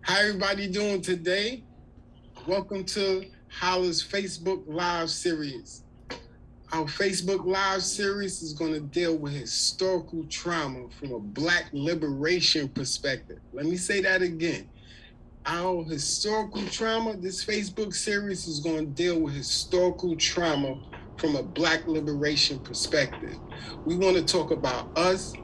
How everybody doing today? Welcome to H.O.L.La's Facebook Live series. Our Facebook Live series is going to deal with historical trauma from a Black liberation perspective. Let me say that again. Our historical trauma, this Facebook series is going to deal with historical trauma from a Black liberation perspective. We want to talk about us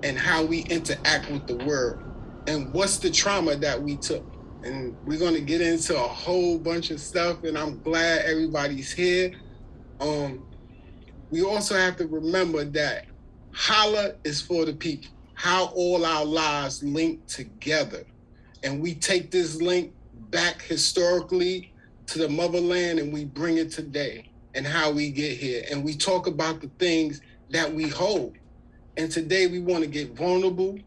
and how we interact with the world and what's the trauma that we took. And we're going to get into a whole bunch of stuff, and I'm glad everybody's here. We also have to remember that H.O.L.L.A is for the people, how all our lives link together. And we take this link back historically to the motherland and we bring it today and how we get here. And we talk about the things that we hold. And today we want to get vulnerable.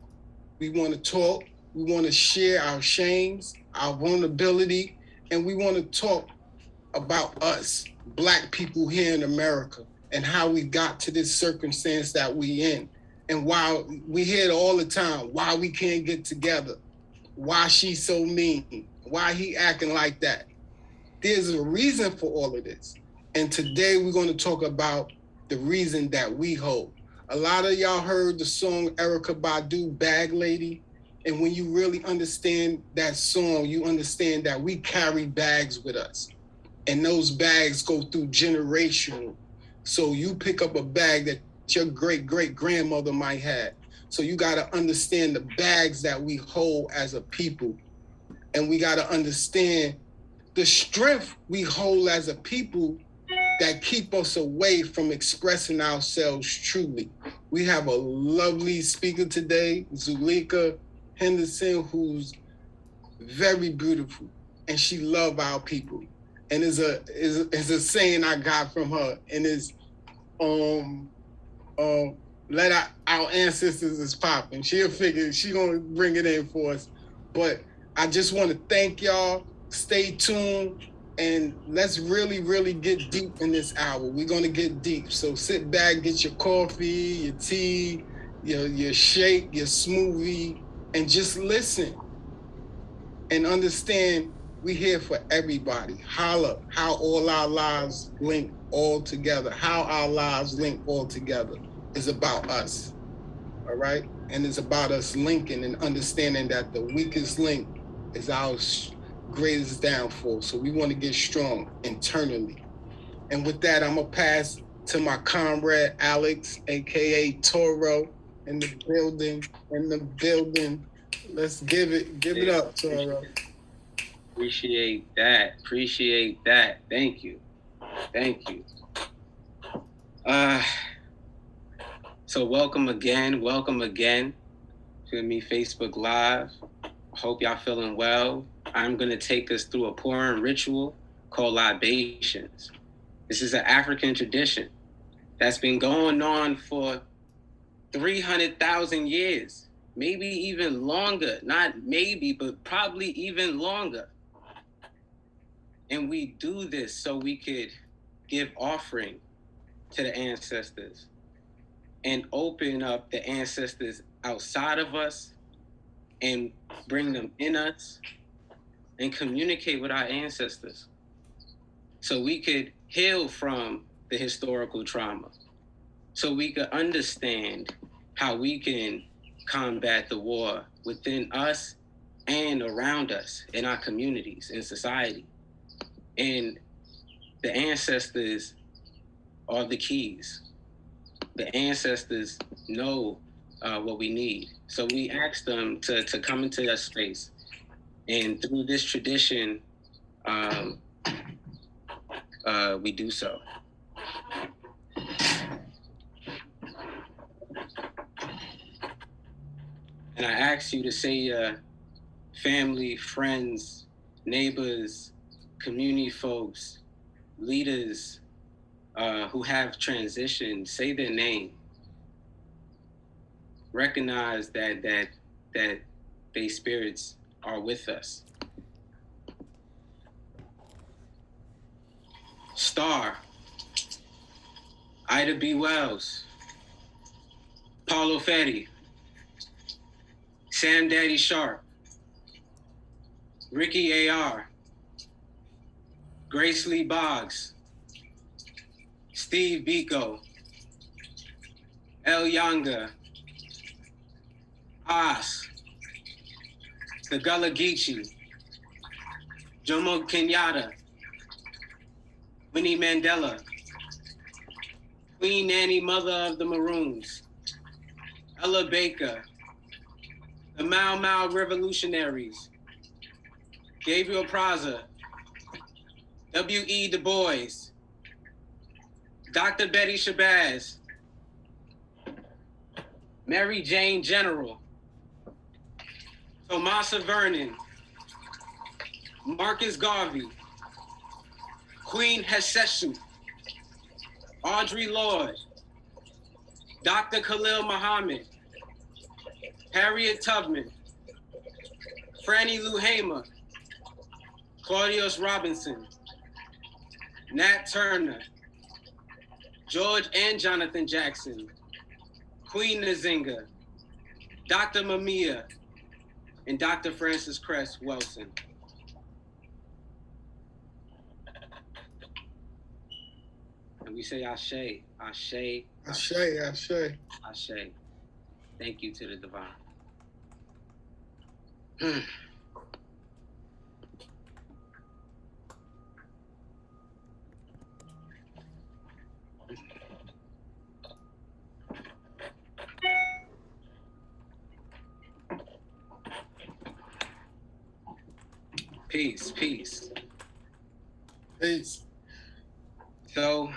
We want to talk. We want to share our shames, our vulnerability, and we want to talk about us, Black people here in America, and how we got to this circumstance that we in. And why we hear it all the time, why we can't get together, why she's so mean, why he acting like that. There's a reason for all of this. And today we're going to talk about the reason that we hold. A lot of y'all heard the song Erykah Badu, Bag Lady. And when you really understand that song, you understand that we carry bags with us. And those bags go through generational. So you pick up a bag that your great-great-grandmother might have. So you got to understand the bags that we hold as a people. And we got to understand the strength we hold as a people that keep us away from expressing ourselves truly. We have a lovely speaker today, Zuleka Henderson, who's very beautiful, and she love our people. And is a saying I got from her, and is let our ancestors is popping. She'll figure she gonna bring it in for us. But I just want to thank y'all. Stay tuned, and let's really, really get deep in this hour. We're gonna get deep. So sit back, get your coffee, your tea, your shake, your smoothie, and just listen and understand we're here for everybody. H.O.L.L.A, how all our lives link all together. How our lives link all together is about us, all right? And it's about us linking and understanding that the weakest link is our greatest downfall. So we want to get strong internally. And with that, I'm going to pass to my comrade, Alex, a.k.a. Toro, in the building. Let's give it up, Toro. Appreciate that. Thank you. So welcome again to me Facebook Live. Hope y'all feeling well. I'm going to take us through a pouring ritual called libations. This is an African tradition that's been going on for 300,000 years, maybe even longer. Not maybe, but probably even longer. And we do this so we could give offering to the ancestors and open up the ancestors outside of us and bring them in us and communicate with our ancestors so we could heal from the historical trauma, so we could understand how we can combat the war within us and around us in our communities, in society. And the ancestors are the keys. The ancestors know what we need. So we ask them to come into that space. And through this tradition, we do so. And I ask you to say your family, friends, neighbors, community folks, leaders who have transitioned, say their name. Recognize that they spirits are with us. Star, Ida B. Wells, Paulo Ferri, Sam Daddy Sharp, Ricky A.R., Grace Lee Boggs, Steve Biko, El Yanga, As, the Gullah Geechee, Jomo Kenyatta, Winnie Mandela, Queen Nanny, Mother of the Maroons, Ella Baker, the Mau Mau Revolutionaries, Gabriel Praza, W.E. Du Bois, Dr. Betty Shabazz, Mary Jane General, Tomasa Vernon, Marcus Garvey, Queen Hatshepsut, Audre Lorde, Dr. Khalil Muhammad, Harriet Tubman, Franny Lou Hamer, Claudius Robinson, Nat Turner, George and Jonathan Jackson, Queen Nzinga, Dr. Mamiya, and Dr. Francis Cress Wilson. And we say Ashe, Ashe, Ashe, Ashe. Ashe. Thank you to the divine. Peace, peace. Peace. So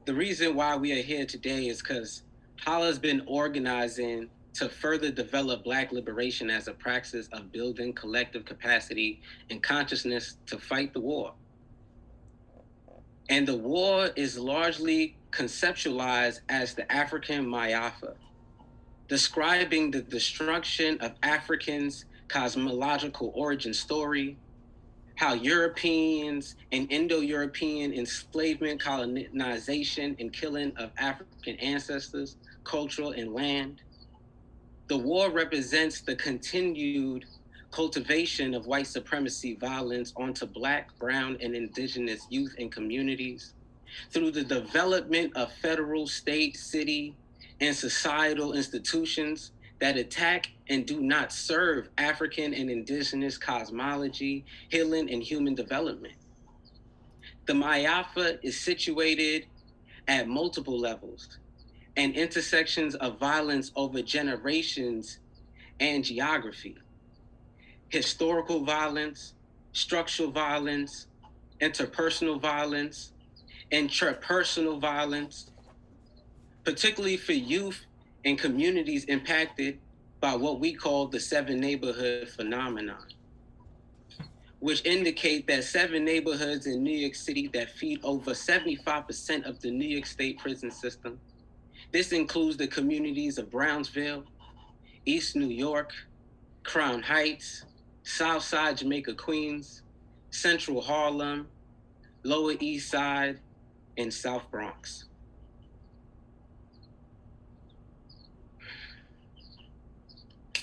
the reason why we are here today is because H.O.L.L.A has been organizing to further develop Black liberation as a praxis of building collective capacity and consciousness to fight the war. And the war is largely conceptualized as the African Mayafa, describing the destruction of Africans' cosmological origin story, how Europeans and Indo-European enslavement, colonization, and killing of African ancestors, cultural and land. The war represents the continued cultivation of white supremacy violence onto Black, brown, and indigenous youth and communities through the development of federal, state, city, and societal institutions that attack and do not serve African and indigenous cosmology, healing, and human development. The Mayafa is situated at multiple levels and intersections of violence over generations and geography. Historical violence, structural violence, interpersonal violence, intrapersonal violence, particularly for youth and communities impacted by what we call the 7 neighborhood phenomenon, which indicate that 7 neighborhoods in New York City that feed over 75% of the New York State prison system. This includes the communities of Brownsville, East New York, Crown Heights, Southside Jamaica, Queens, Central Harlem, Lower East Side, and South Bronx.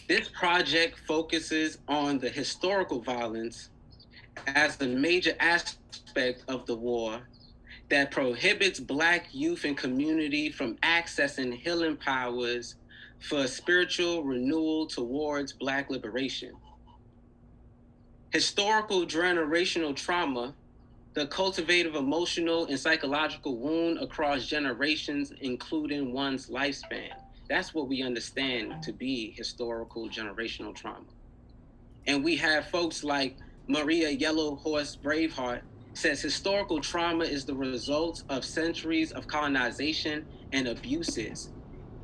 This project focuses on the historical violence as the major aspect of the war that prohibits Black youth and community from accessing healing powers for spiritual renewal towards Black liberation. Historical generational trauma, the cultivative emotional and psychological wound across generations, including one's lifespan. That's what we understand to be historical generational trauma. And we have folks like Maria Yellow Horse Braveheart says historical trauma is the result of centuries of colonization and abuses.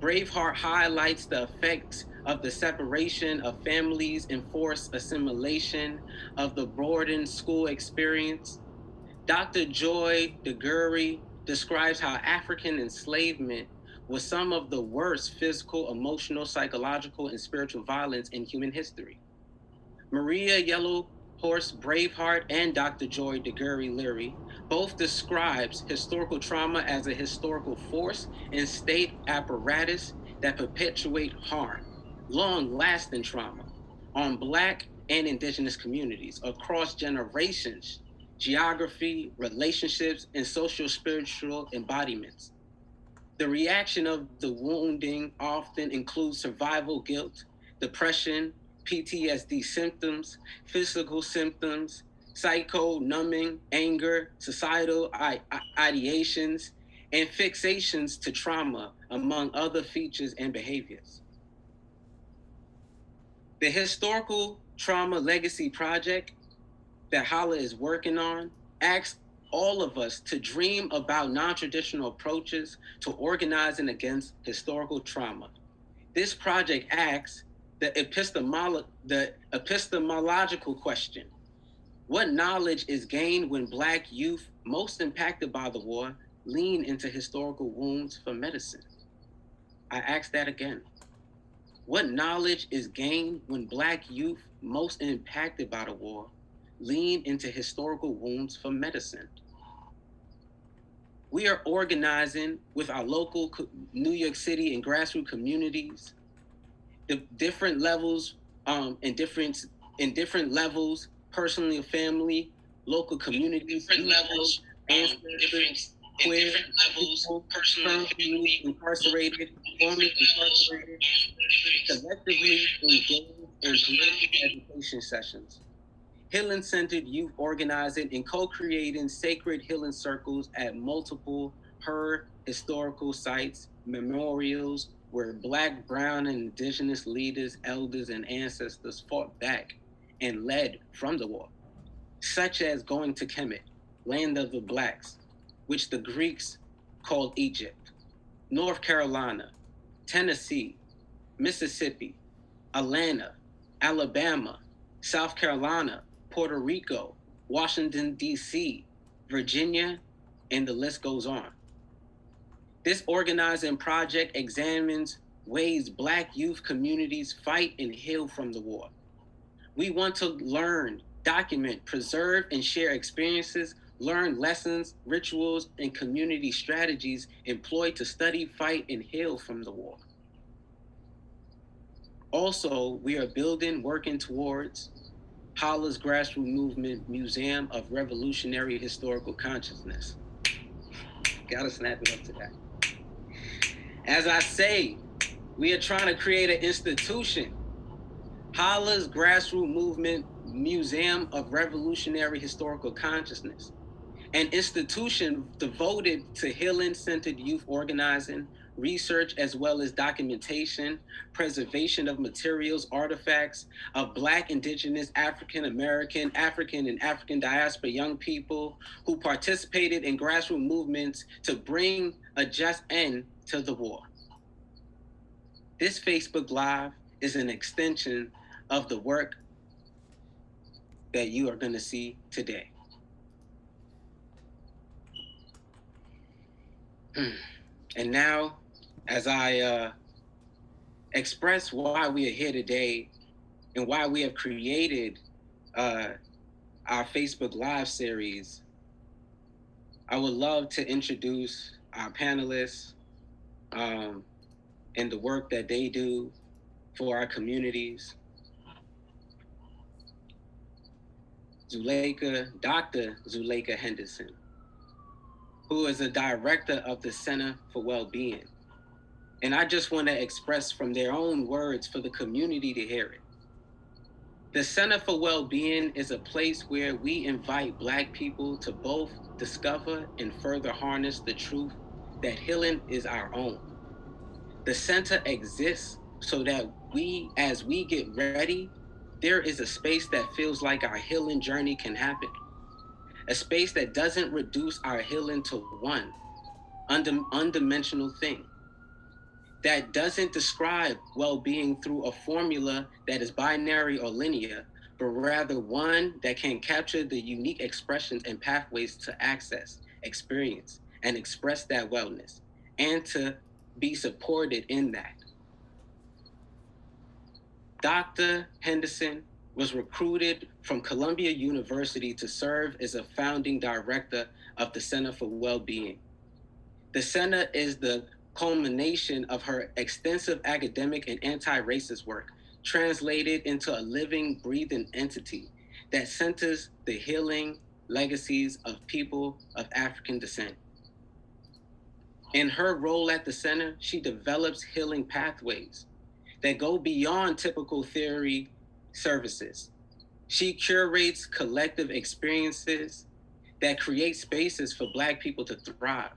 Braveheart highlights the effects of the separation of families and forced assimilation of the boarding school experience. Dr. Joy DeGury describes how African enslavement was some of the worst physical, emotional, psychological, and spiritual violence in human history. Maria Yellow Horse Braveheart and Dr. Joy DeGury Leary both describes historical trauma as a historical force and state apparatus that perpetuate harm, long-lasting trauma on Black and Indigenous communities across generations, geography, relationships, and social spiritual embodiments. The reaction of the wounding often includes survival guilt, depression, PTSD symptoms, physical symptoms, psycho numbing, anger, societal ideations, and fixations to trauma, among other features and behaviors. The Historical Trauma Legacy Project that H.O.L.L.A is working on asks all of us to dream about non-traditional approaches to organizing against historical trauma. This project asks the epistemological question: what knowledge is gained when Black youth most impacted by the war lean into historical wounds for medicine? I ask that again. What knowledge is gained when Black youth most impacted by the war lean into historical wounds for medicine? We are organizing with our local New York City and grassroots communities, the different levels, in different levels, personally or family, local communities, different levels, ancestors, queer, different levels, people, personally, family, incarcerated, formerly incarcerated, collectively engaged in political education sessions, healing-centered youth organizing and co-creating sacred healing circles at multiple her historical sites, memorials where Black, brown, and Indigenous leaders, elders, and ancestors fought back and led from the war, such as going to Kemet, land of the Blacks, which the Greeks called Egypt, North Carolina, Tennessee, Mississippi, Atlanta, Alabama, South Carolina, Puerto Rico, Washington, D.C., Virginia, and the list goes on. This organizing project examines ways Black youth communities fight and heal from the war. We want to learn, document, preserve, and share experiences, learn lessons, rituals, and community strategies employed to study, fight, and heal from the war. Also, we are working towards H.O.L.L.A's grassroots movement Museum of Revolutionary Historical Consciousness. Gotta snap it up to that. As I say, we are trying to create an institution. H.O.L.L.A's grassroots movement Museum of Revolutionary Historical Consciousness, an institution devoted to healing-centered youth organizing, research, as well as documentation, preservation of materials, artifacts of Black, Indigenous, African American, African, and African diaspora young people who participated in grassroots movements to bring a just end to the war. This Facebook Live is an extension of the work that you are going to see today. And now, as I express why we are here today and why we have created our Facebook Live series, I would love to introduce our panelists and the work that they do for our communities. Dr. Zuleka Henderson, who is a director of the Center for Wellbeing. And I just want to express from their own words for the community to hear it. The Center for Wellbeing is a place where we invite Black people to both discover and further harness the truth that healing is our own. The center exists so that as we get ready, there is a space that feels like our healing journey can happen. A space that doesn't reduce our healing to one undimensional thing, that doesn't describe well-being through a formula that is binary or linear, but rather one that can capture the unique expressions and pathways to access, experience, and express that wellness, and to be supported in that. Dr. Henderson was recruited from Columbia University to serve as a founding director of the Center for Wellbeing. The center is the culmination of her extensive academic and anti-racist work, translated into a living, breathing entity that centers the healing legacies of people of African descent. In her role at the center, she develops healing pathways that go beyond typical theory services. She curates collective experiences that create spaces for Black people to thrive.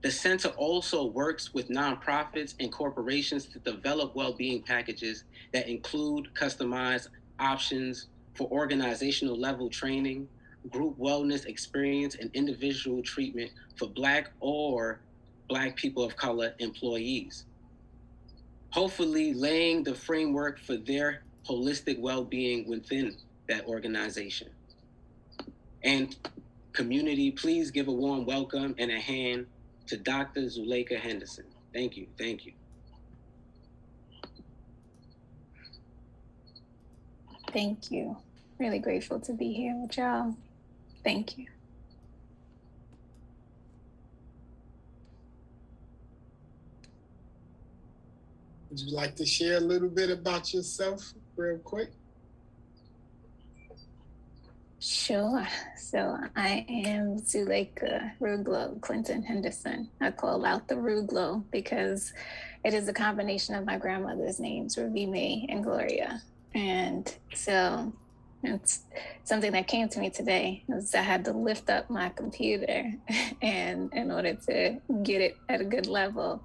The center also works with nonprofits and corporations to develop well-being packages that include customized options for organizational level training, group wellness experience, and individual treatment for Black or Black people of color employees, hopefully laying the framework for their holistic well-being within that organization. And community, please give a warm welcome and a hand to Dr. Zuleka Henderson. Thank you, thank you. Thank you. Really grateful to be here with y'all. Thank you. Would you like to share a little bit about yourself real quick? Sure. So I am Zuleka Ruglo Clinton Henderson. I call out the Ruglo because it is a combination of my grandmother's names, Ruby May and Gloria. And so it's something that came to me today is I had to lift up my computer and in order to get it at a good level.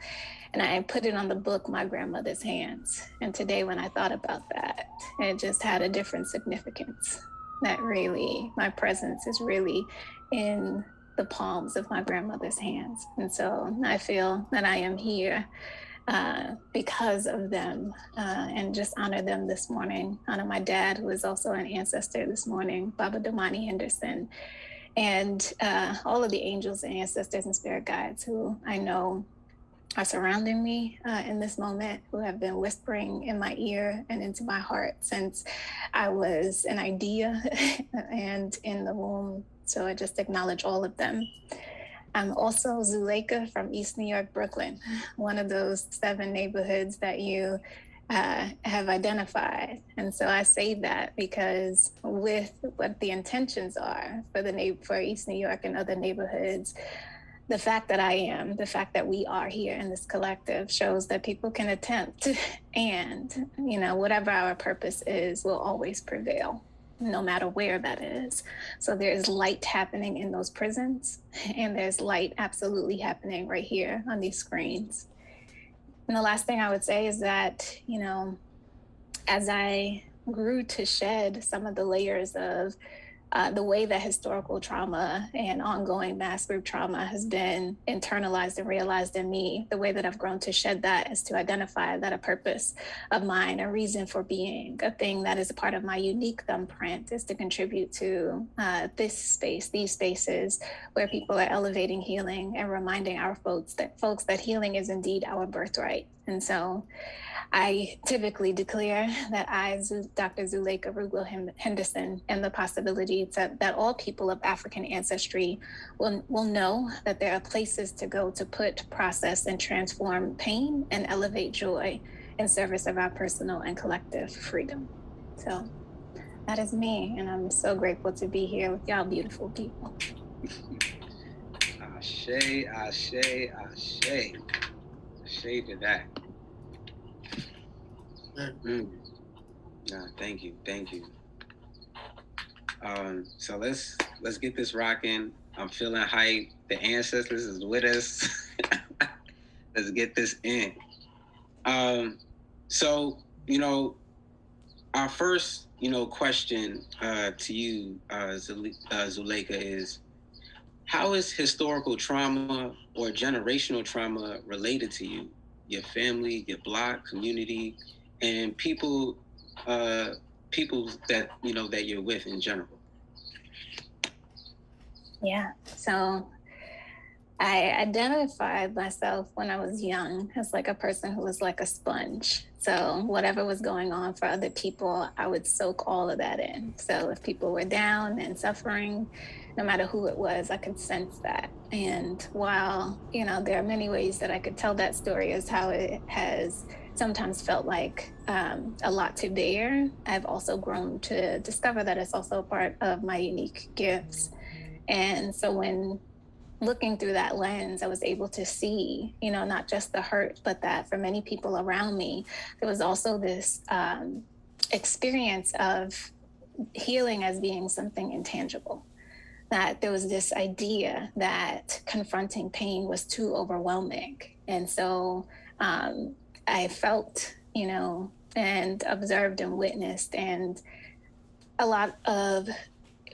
And I put it on the book, My Grandmother's Hands. And today when I thought about that, it just had a different significance. That really, my presence is really in the palms of my grandmother's hands. And so I feel that I am here because of them and just honor them this morning. Honor my dad, who is also an ancestor this morning, Baba Domani Henderson, and all of the angels and ancestors and spirit guides who I know are surrounding me in this moment, who have been whispering in my ear and into my heart since I was an idea and in the womb. So I just acknowledge all of them. I'm also Zuleka from East New York, Brooklyn, one of those 7 neighborhoods that you have identified. And so I say that because with what the intentions are for East New York and other neighborhoods, the fact that we are here in this collective shows that people can attempt, and whatever our purpose is will always prevail, no matter where that is. So there's light happening in those prisons, and there's light absolutely happening right here on these screens. And the last thing I would say is that, as I grew to shed some of the layers of the way that historical trauma and ongoing mass group trauma has been internalized and realized in me, the way that I've grown to shed that is to identify that a purpose of mine, a reason for being, a thing that is a part of my unique thumbprint is to contribute to this space, these spaces where people are elevating healing and reminding our folks that healing is indeed our birthright. And so I typically declare that I, Dr. Zuleka Ruglo Henderson, am the possibility that all people of African ancestry will know that there are places to go to put, process, and transform pain and elevate joy in service of our personal and collective freedom. So that is me, and I'm so grateful to be here with y'all beautiful people. Ashe, ashe, ashe. Ashe to that. Thank you. So let's get this rocking. I'm feeling hype. The ancestors is with us. Let's get this in. So our first question to you, Zuleka, is how is historical trauma or generational trauma related to you, your family, your block, community, and people that that you're with in general? Yeah. So I identified myself when I was young as like a person who was like a sponge. So whatever was going on for other people, I would soak all of that in. So if people were down and suffering, no matter who it was, I could sense that. And while, there are many ways that I could tell that story as how it has sometimes felt like a lot to bear, I've also grown to discover that it's also a part of my unique gifts. And so when looking through that lens, I was able to see, not just the hurt, but that for many people around me, there was also this experience of healing as being something intangible. That there was this idea that confronting pain was too overwhelming. And so I felt, and observed and witnessed, and a lot of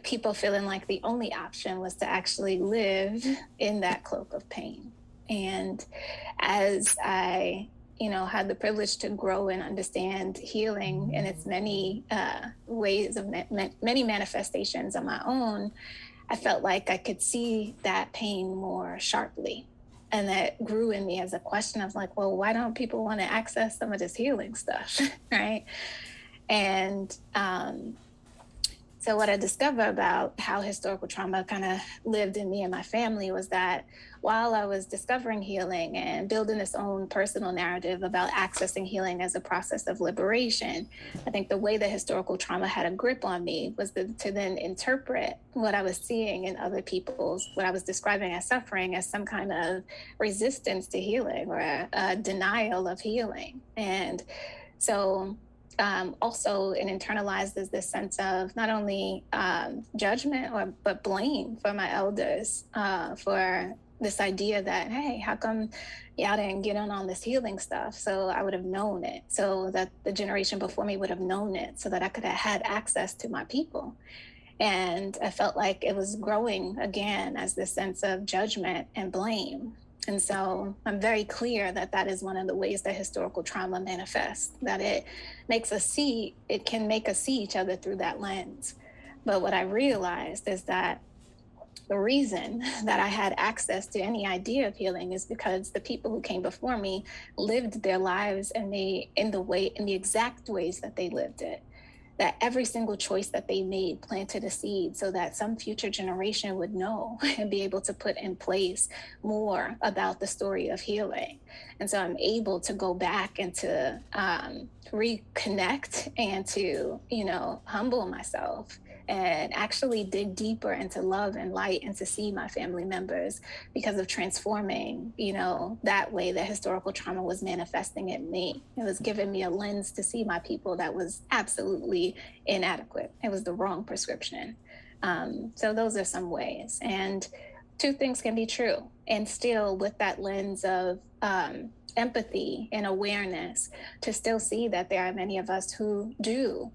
people feeling like the only option was to actually live in that cloak of pain. And as I, had the privilege to grow and understand healing in its many ways of many manifestations on my own, I felt like I could see that pain more sharply. And that grew in me as a question of like, well, why don't people want to access some of this healing stuff, right? And so what I discovered about how historical trauma kind of lived in me and my family was that while I was discovering healing and building this own personal narrative about accessing healing as a process of liberation, I think the way that historical trauma had a grip on me was to then interpret what I was seeing in other people's, what I was describing as suffering, as some kind of resistance to healing or a denial of healing. And so also it internalizes this sense of not only judgment but blame for my elders for this idea that, hey, how come y'all didn't get on this healing stuff? So I would have known it, so that the generation before me would have known it, so that I could have had access to my people. And I felt like it was growing again as this sense of judgment and blame. And so I'm very clear that that is one of the ways that historical trauma manifests, that it can make us see each other through that lens. But what I realized is that the reason that I had access to any idea of healing is because the people who came before me lived their lives in the exact ways that they lived it. That every single choice that they made planted a seed so that some future generation would know and be able to put in place more about the story of healing. And so I'm able to go back and to reconnect and to, humble myself and actually dig deeper into love and light and to see my family members because of transforming, that way that historical trauma was manifesting in me. It was giving me a lens to see my people that was absolutely inadequate. It was the wrong prescription. So those are some ways. And two things can be true. And still with that lens of empathy and awareness, to still see that there are many of us who do,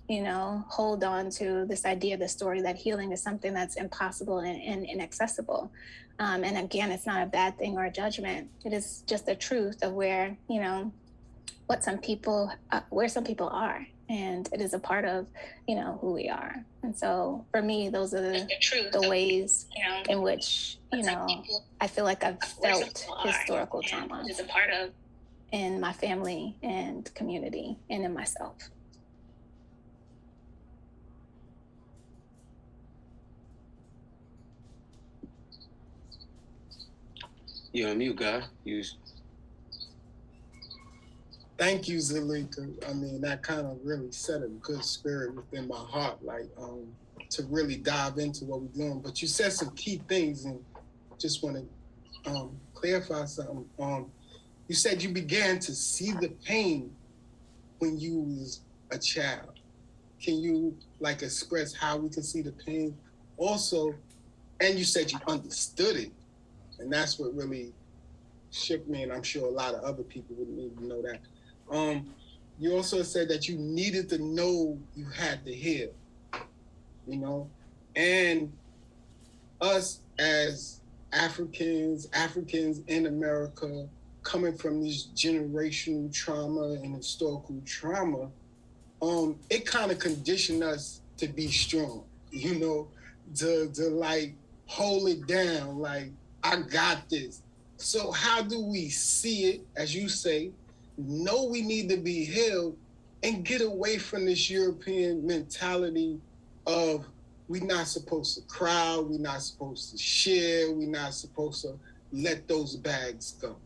hold on to this idea, the story that healing is something that's impossible and inaccessible. And again, it's not a bad thing or a judgment. It is just the truth of where, where some people are. And it is a part of, who we are. And so for me, those are the ways in which, I feel like I've felt historical trauma. It is a part of in my family and community and in myself. You're on mute, God. Thank you, Zuleka. I mean, that kind of really set a good spirit within my heart, like to really dive into what we're doing. But you said some key things, and just want to clarify something. You said you began to see the pain when you was a child. Can you express how we can see the pain? Also, and you said you understood it, and that's what really shook me, and I'm sure a lot of other people wouldn't even know that. You also said that you needed to know you had to heal, and us as Africans in America, coming from this generational trauma and historical trauma, it kind of conditioned us to be strong, to hold it down, like, I got this. So how do we see it, as you say, know we need to be healed, and get away from this European mentality of we're not supposed to cry, we're not supposed to share, we're not supposed to let those bags go?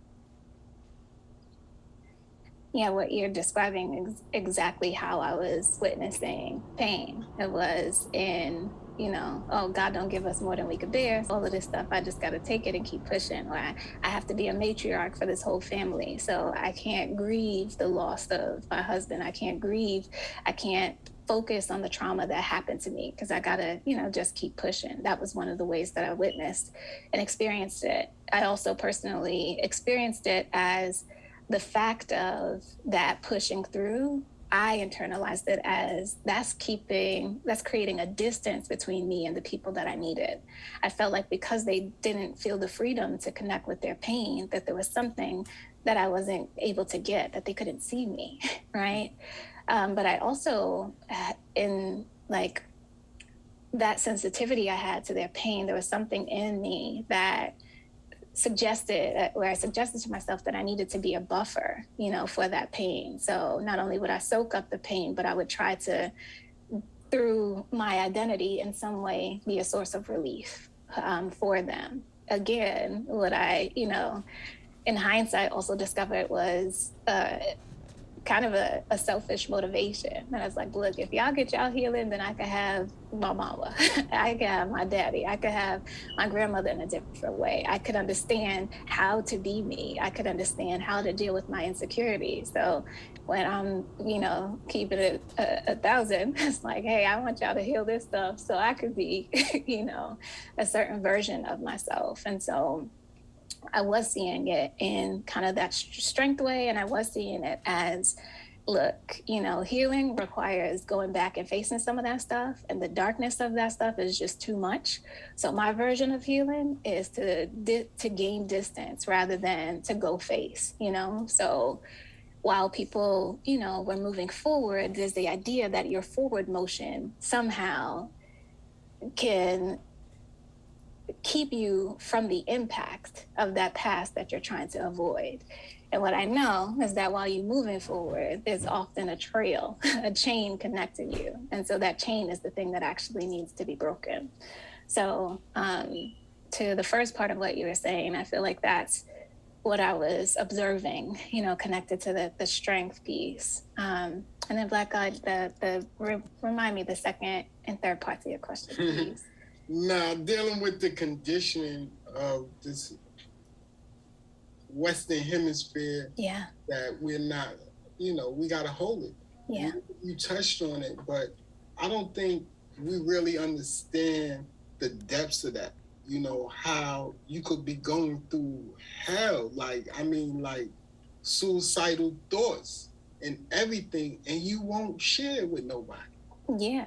Yeah, what you're describing is exactly how I was witnessing pain. It was in, oh, God don't give us more than we could bear. All of this stuff, I just got to take it and keep pushing. Or I have to be a matriarch for this whole family. So I can't grieve the loss of my husband. I can't focus on the trauma that happened to me because I got to, just keep pushing. That was one of the ways that I witnessed and experienced it. I also personally experienced it as the fact of that pushing through. I internalized it as that's creating a distance between me and the people that I needed. I felt like because they didn't feel the freedom to connect with their pain, that there was something that I wasn't able to get, that they couldn't see me, right? But I also, in like that sensitivity I had to their pain, there was something in me that suggested to myself that I needed to be a buffer, for that pain. So not only would I soak up the pain, but I would try to, through my identity in some way, be a source of relief for them. Again, what I, in hindsight also discovered was kind of a selfish motivation. And I was like, look, if y'all get y'all healing, then I could have my mama, I could have my daddy, I could have my grandmother in a different way. I could understand how to be me. I could understand how to deal with my insecurities. So when I'm, keeping it 1,000, it's like, hey, I want y'all to heal this stuff so I could be, a certain version of myself. And so I was seeing it in kind of that strength way. And I was seeing it as, look, healing requires going back and facing some of that stuff. And the darkness of that stuff is just too much. So my version of healing is to gain distance rather than to go face, So while people, were moving forward, there's the idea that your forward motion somehow can keep you from the impact of that past that you're trying to avoid. And what I know is that while you're moving forward, there's often a trail, a chain connecting you. And so that chain is the thing that actually needs to be broken. So to the first part of what you were saying, I feel like that's what I was observing, connected to the strength piece. And then Black God, remind me the second and third parts of your question, please. Now, dealing with the conditioning of this Western Hemisphere, that we're not, we got to hold it. Yeah. You touched on it, but I don't think we really understand the depths of that. How you could be going through hell, like suicidal thoughts and everything, and you won't share with nobody. Yeah.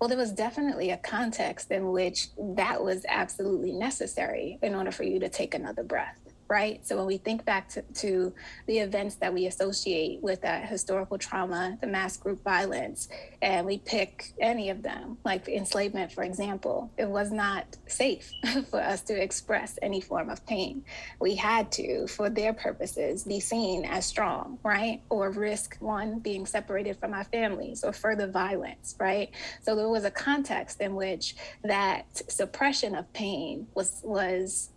Well, there was definitely a context in which that was absolutely necessary in order for you to take another breath, right? So when we think back to the events that we associate with that historical trauma, the mass group violence, and we pick any of them, like enslavement, for example, it was not safe for us to express any form of pain. We had to, for their purposes, be seen as strong, right? Or risk, one, being separated from our families or further violence, right? So there was a context in which that suppression of pain was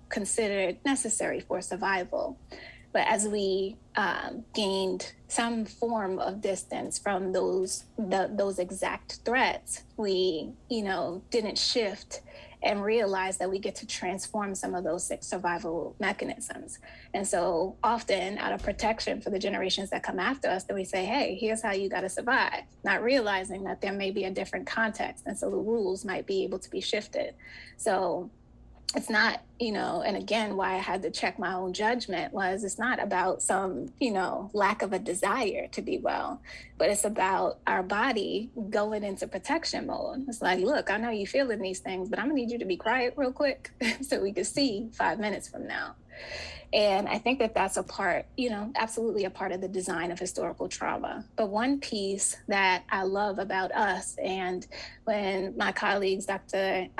considered necessary for survival. But as we gained some form of distance from those exact threats, we, didn't shift and realize that we get to transform some of those survival mechanisms. And so often out of protection for the generations that come after us, that we say, hey, here's how you got to survive, not realizing that there may be a different context. And so the rules might be able to be shifted. So it's not, and again, why I had to check my own judgment was it's not about some, lack of a desire to be well, but it's about our body going into protection mode. It's like, look, I know you're feeling these things, but I'm gonna need you to be quiet real quick so we can see 5 minutes from now. And I think that that's a part, absolutely a part of the design of historical trauma. But one piece that I love about us, and when my colleagues, Drs.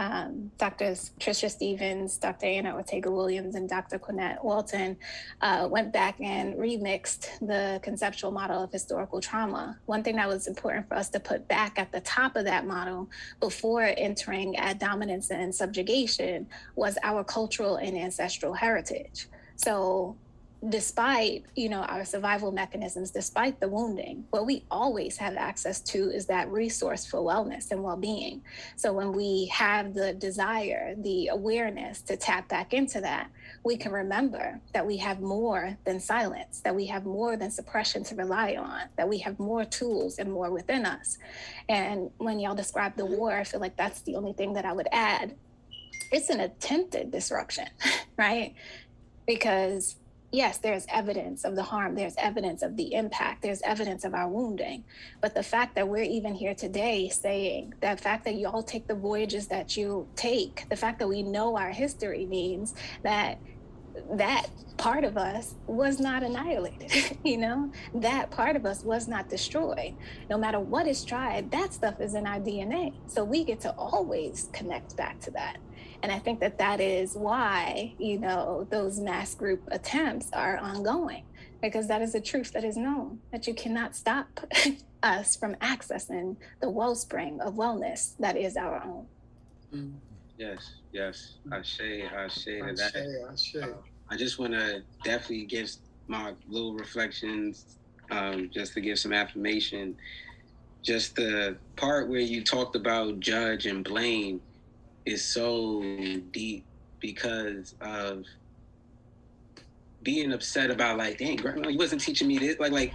Tricia Stevens, Dr. Anna Ortega-Williams, and Dr. Quinette Walton went back and remixed the conceptual model of historical trauma, one thing that was important for us to put back at the top of that model before entering at dominance and subjugation was our cultural and ancestral heritage. So despite, our survival mechanisms, despite the wounding, what we always have access to is that resource for wellness and well-being. So when we have the desire, the awareness to tap back into that, we can remember that we have more than silence, that we have more than suppression to rely on, that we have more tools and more within us. And when y'all describe the war, I feel like that's the only thing that I would add. It's an attempted disruption, right? Because yes, there's evidence of the harm, there's evidence of the impact, there's evidence of our wounding. But the fact that we're even here today saying that fact that y'all take the voyages that you take, the fact that we know our history means that part of us was not annihilated, that part of us was not destroyed. No matter what is tried, that stuff is in our DNA. So we get to always connect back to that. And I think that is why, those mass group attempts are ongoing, because that is a truth that is known, that you cannot stop us from accessing the wellspring of wellness that is our own. Yes. I say that. I just want to definitely give my little reflections, just to give some affirmation. Just the part where you talked about judge and blame is so deep because of being upset about, like, dang, grandma, you wasn't teaching me this, like,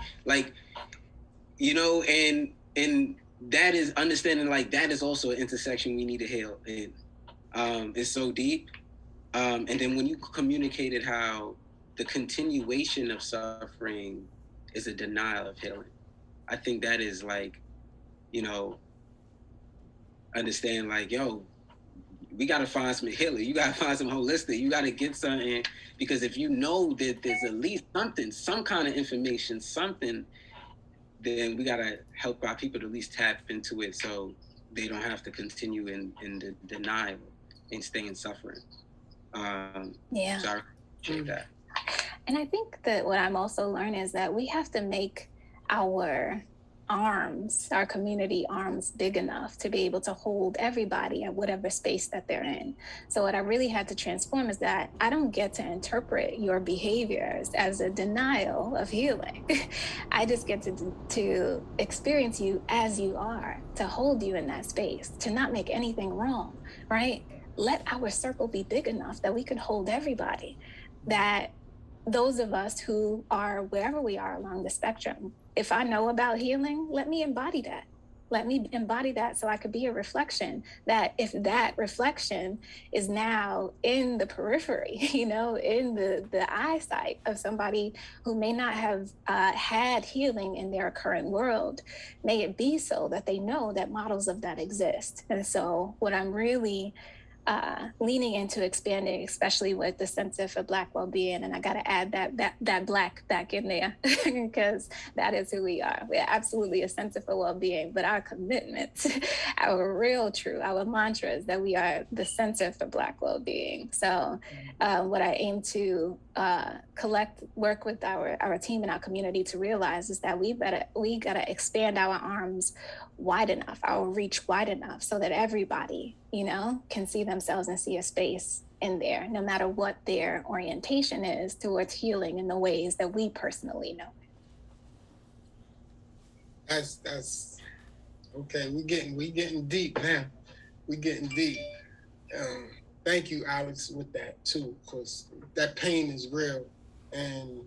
and that is understanding, like, that is also an intersection we need to heal. And it's so deep. And then when you communicated how the continuation of suffering is a denial of healing, I think that is, like, understand, like, yo, we got to find some healing. You got to find some holistic. You got to get something, because if you know that there's at least something, some kind of information, something, then we got to help our people to at least tap into it so they don't have to continue in the denial and stay in suffering. Yeah. So I appreciate that. And I think that what I'm also learning is that we have to make our community arms big enough to be able to hold everybody at whatever space that they're in. So what I really had to transform is that I don't get to interpret your behaviors as a denial of healing. I just get to experience you as you are, to hold you in that space, to not make anything wrong, right? Let our circle be big enough that we can hold everybody, that those of us who are wherever we are along the spectrum, if I know about healing, let me embody that. Let me embody that so I could be a reflection, that if that reflection is now in the periphery, in the eyesight of somebody who may not have had healing in their current world, may it be so that they know that models of that exist. And so what I'm really leaning into expanding, especially with the Center for Black WellBeing. And I got to add that Black back in there because that is who we are. We're absolutely a Center for Wellbeing, but our commitment, our mantra is that we are the Center for Black WellBeing. So what I aim to work with our team and our community to realize is that we got to expand our arms wide enough, our reach wide enough, so that everybody, can see themselves and see a space in there, no matter what their orientation is towards healing in the ways that we personally know. That's okay. We getting deep now. We getting deep. Thank you, Alex, with that too, because that pain is real, and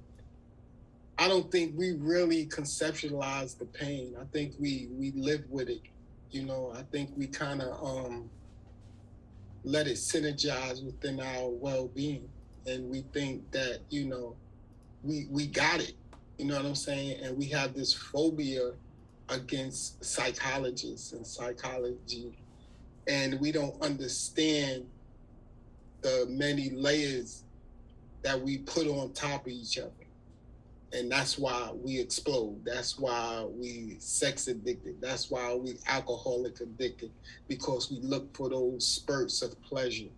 I don't think we really conceptualize the pain. I think we live with it. I think we kind of let it synergize within our well-being, and we think that we got it. You know what I'm saying? And we have this phobia against psychologists and psychology, and we don't understand the many layers that we put on top of each other. And that's why we explode. That's why we sex addicted. That's why we alcoholic addicted, because we look for those spurts of pleasure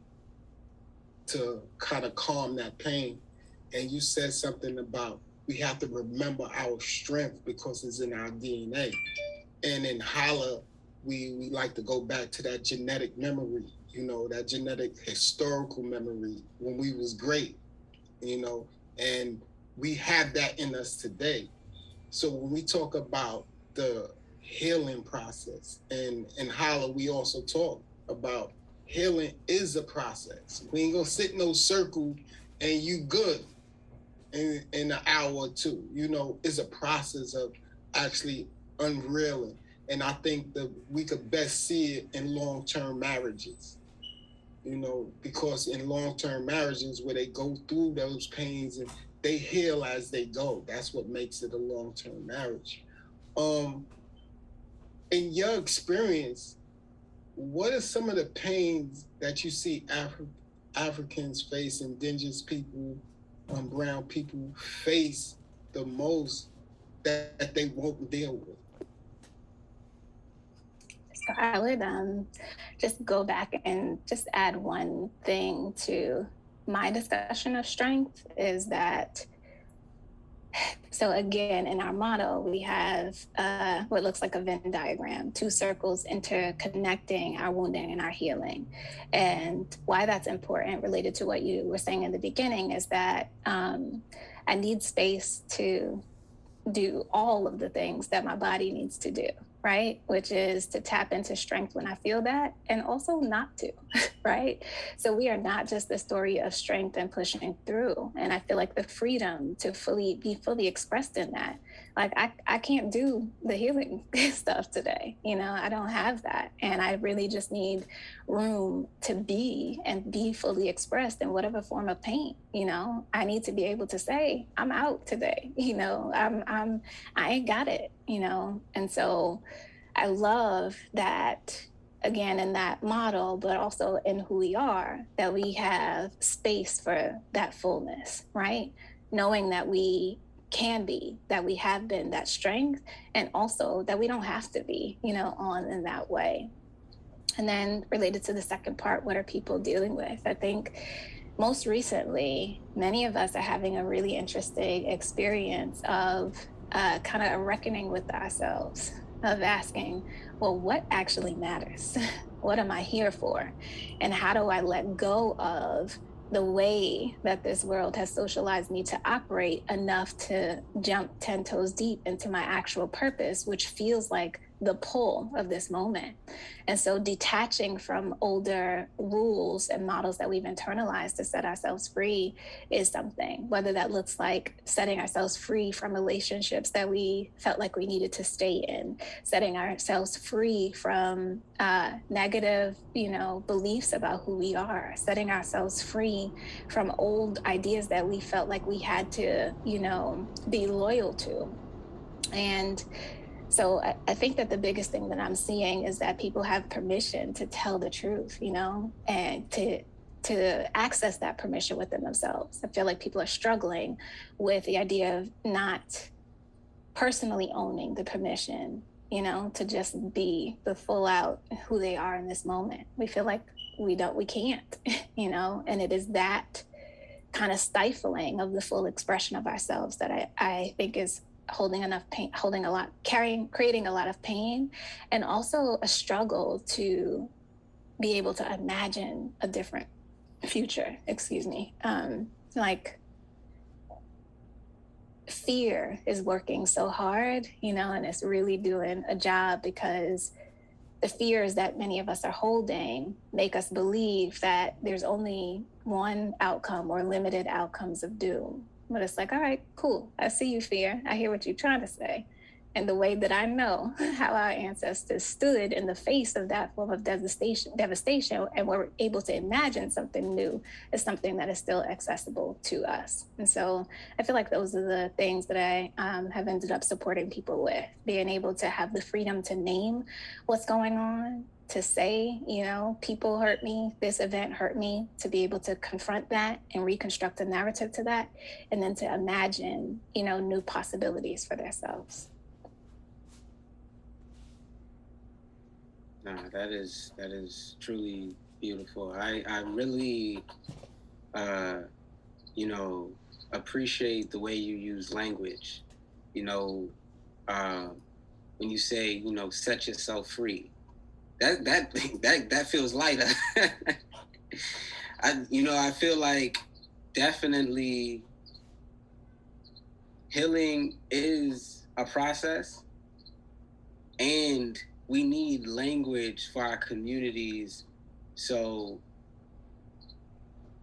to kind of calm that pain. And you said something about we have to remember our strength because it's in our DNA. And in H.O.L.L.A, we like to go back to that genetic memory, that genetic historical memory when we was great, and we have that in us today. So when we talk about the healing process, and in H.O.L.L.A, we also talk about healing is a process. We ain't gonna sit in no circle and you good in an hour or two. You know, it's a process of actually unreeling. And I think that we could best see it in long-term marriages. You know, because in long-term marriages where they go through those pains and they heal as they go, that's what makes it a long-term marriage. In your experience, what are some of the pains that you see Africans face, Indigenous people, brown people face the most that they won't deal with? So I would just go back and just add one thing to my discussion of strength is that, so again, in our model, we have what looks like a Venn diagram, two circles interconnecting our wounding and our healing. And why that's important related to what you were saying in the beginning is that I need space to do all of the things that my body needs to do, right? Which is to tap into strength when I feel that, and also not to, right? So we are not just the story of strength and pushing through. And I feel like the freedom to be fully expressed in that. Like I can't do the healing stuff today, you know, I don't have that. And I really just need room to be and be fully expressed in whatever form of pain, you know. I need to be able to say, I'm out today, you know, I ain't got it, you know. And so I love that, again, in that model, but also in who we are, that we have space for that fullness, right? Knowing that we can be, that we have been that strength, and also that we don't have to be, you know, on in that way. And then related to the second part, what are people dealing with? I think most recently, many of us are having a really interesting experience of kind of a reckoning with ourselves, of asking, well, what actually matters? What am I here for? And how do I let go of the way that this world has socialized me to operate enough to jump 10 toes deep into my actual purpose, which feels like the pull of this moment. And so detaching from older rules and models that we've internalized to set ourselves free is something, whether that looks like setting ourselves free from relationships that we felt like we needed to stay in, setting ourselves free from negative, you know, beliefs about who we are, setting ourselves free from old ideas that we felt like we had to, you know, be loyal to. And so I think that the biggest thing that I'm seeing is that people have permission to tell the truth, you know, and to access that permission within themselves. I feel like people are struggling with the idea of not personally owning the permission, you know, to just be the full out who they are in this moment. We feel like we can't, you know, and it is that kind of stifling of the full expression of ourselves that I think is holding enough pain, creating a lot of pain, and also a struggle to be able to imagine a different future, like fear is working so hard, you know, and it's really doing a job because the fears that many of us are holding make us believe that there's only one outcome or limited outcomes of doom. But it's like, all right, cool. I see you, fear. I hear what you're trying to say. And the way that I know how our ancestors stood in the face of that form of devastation, and were able to imagine something new, is something that is still accessible to us. And so I feel like those are the things that I have ended up supporting people with, being able to have the freedom to name what's going on, to say, you know, people hurt me, this event hurt me, to be able to confront that and reconstruct a narrative to that, and then to imagine, you know, new possibilities for themselves. No, that is truly beautiful. I really, you know, appreciate the way you use language. You know, when you say, you know, set yourself free. That feels lighter. I feel like definitely healing is a process, and we need language for our communities. So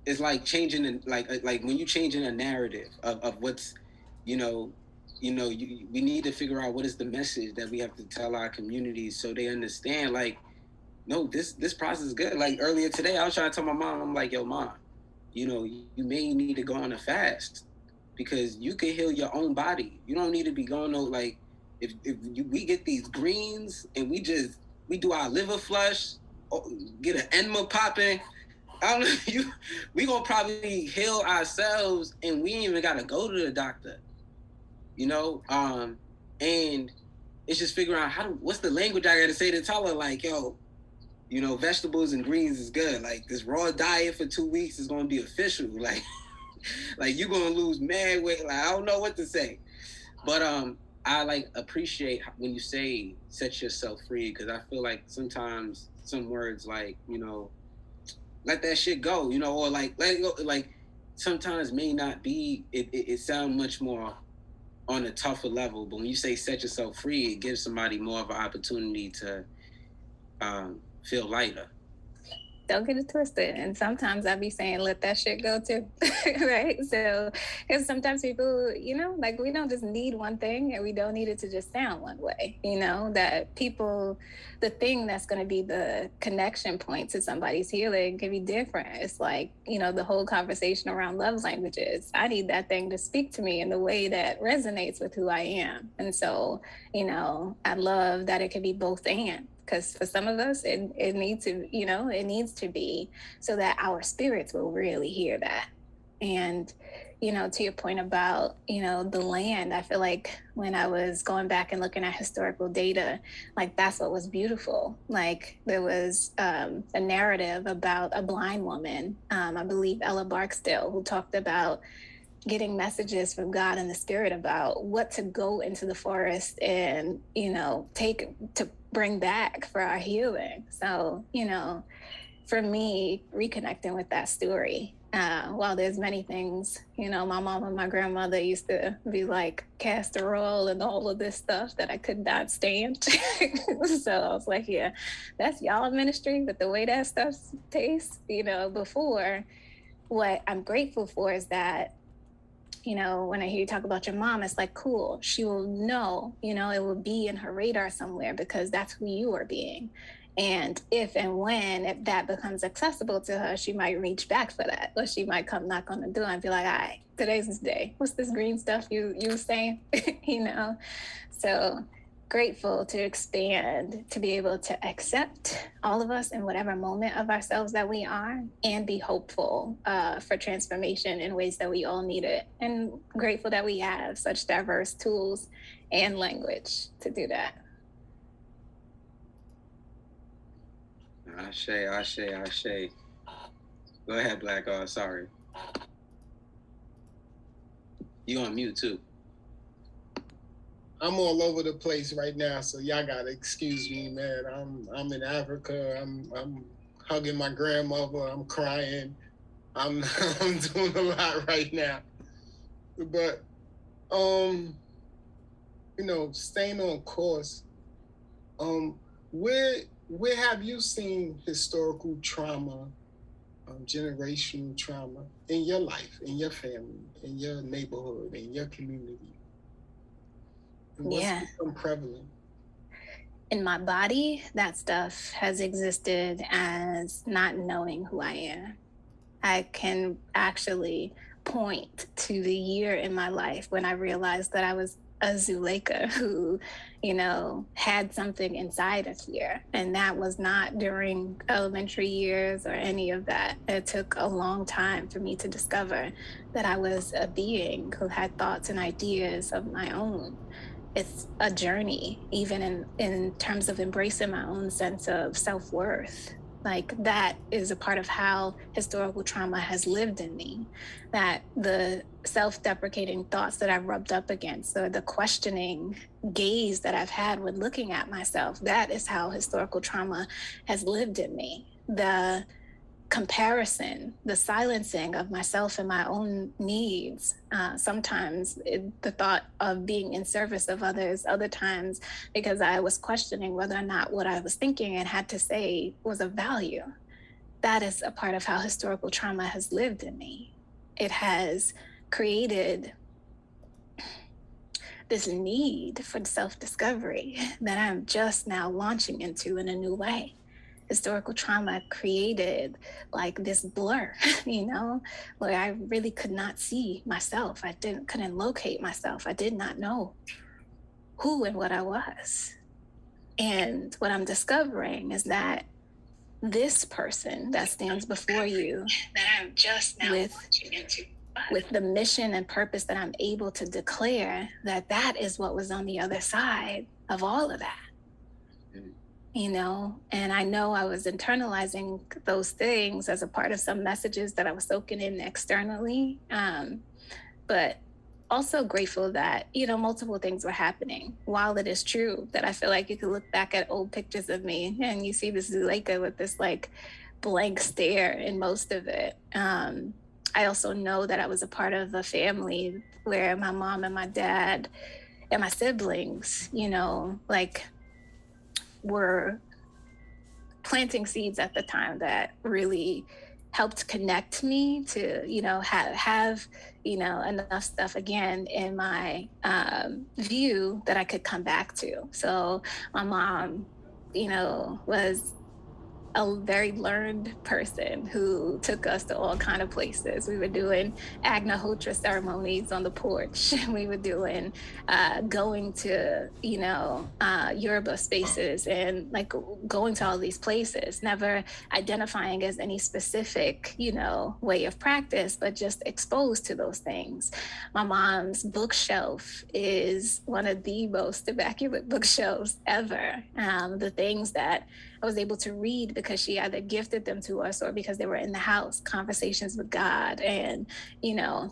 it's like changing, like when you changing a narrative of what's, we need to figure out what is the message that we have to tell our communities so they understand, like, no, this process is good. Like earlier today, I was trying to tell my mom, I'm like, yo, mom, you may need to go on a fast because you can heal your own body. You don't need to be going on, like, if we get these greens and we do our liver flush, get an enema popping, I don't know, we gonna probably heal ourselves and we ain't even gotta go to the doctor, and it's just figuring out what's the language I gotta say to tell her, like, yo, vegetables and greens is good. Like, this raw diet for 2 weeks is gonna be official. Like, like you're gonna lose mad weight. Like, I don't know what to say, but I like appreciate when you say set yourself free, because I feel like sometimes some words like let that shit go, or like let it go, like sometimes may not be. It sounds much more on a tougher level, but when you say set yourself free, it gives somebody more of an opportunity to feel lighter. Don't get it twisted. And sometimes I be saying, let that shit go too. Right? So, because sometimes people, like, we don't just need one thing and we don't need it to just sound one way, that people, the thing that's going to be the connection point to somebody's healing can be different. It's like, the whole conversation around love languages. I need that thing to speak to me in the way that resonates with who I am. And so, I love that it can be both and. Because for some of us, it needs to, it needs to be so that our spirits will really hear that. And, to your point about, the land, I feel like when I was going back and looking at historical data, like that's what was beautiful. Like there was a narrative about a blind woman, I believe Ella Barksdale, who talked about getting messages from God and the spirit about what to go into the forest and, take to bring back for our healing. So, for me, reconnecting with that story, while there's many things, my mom and my grandmother used to be like casserole and all of this stuff that I could not stand. So I was like, yeah, that's y'all ministry, but the way that stuff tastes, before, what I'm grateful for is that, when I hear you talk about your mom, it's like, cool, she will know, it will be in her radar somewhere because that's who you are being. And if that becomes accessible to her, she might reach back for that. Or she might come knock on the door and be like, all right, today's this day. What's this green stuff you were saying? So grateful to expand, to be able to accept all of us in whatever moment of ourselves that we are, and be hopeful for transformation in ways that we all need it. And grateful that we have such diverse tools and language to do that. Ashe. Go ahead, Black. Sorry. You on mute too. I'm all over the place right now, so y'all gotta excuse me, man. I'm in Africa. I'm hugging my grandmother. I'm crying. I'm doing a lot right now. But staying on course. Where have you seen historical trauma, generational trauma in your life, in your family, in your neighborhood, in your community? And what's become prevalent? In my body, that stuff has existed as not knowing who I am. I can actually point to the year in my life when I realized that I was a Zuleka who, had something inside of here. And that was not during elementary years or any of that. It took a long time for me to discover that I was a being who had thoughts and ideas of my own. It's a journey, even in terms of embracing my own sense of self-worth. Like that is a part of how historical trauma has lived in me, that the self-deprecating thoughts that I've rubbed up against, or the questioning gaze that I've had when looking at myself, that is how historical trauma has lived in me. The comparison, the silencing of myself and my own needs. Sometimes the thought of being in service of others, other times because I was questioning whether or not what I was thinking and had to say was of value. That is a part of how historical trauma has lived in me. It has created this need for self-discovery that I'm just now launching into in a new way. Historical trauma created like this blur, where I really could not see myself. Couldn't locate myself. I did not know who and what I was. And what I'm discovering is that this person that stands before you, that I'm just now launching into, with the mission and purpose that I'm able to declare, that is what was on the other side of all of that. And I know I was internalizing those things as a part of some messages that I was soaking in externally, but also grateful that, multiple things were happening. While it is true that I feel like you could look back at old pictures of me and you see this Zuleka with this like blank stare in most of it. I also know that I was a part of a family where my mom and my dad and my siblings, were planting seeds at the time that really helped connect me to, have enough stuff again in my view that I could come back to. So my mom, was a very learned person who took us to all kind of places. We were doing Agnihotra ceremonies on the porch. We were doing going to, Yoruba spaces and like going to all these places, never identifying as any specific, way of practice, but just exposed to those things. My mom's bookshelf is one of the most immaculate bookshelves ever. The things that I was able to read because she either gifted them to us or because they were in the house, conversations with God and,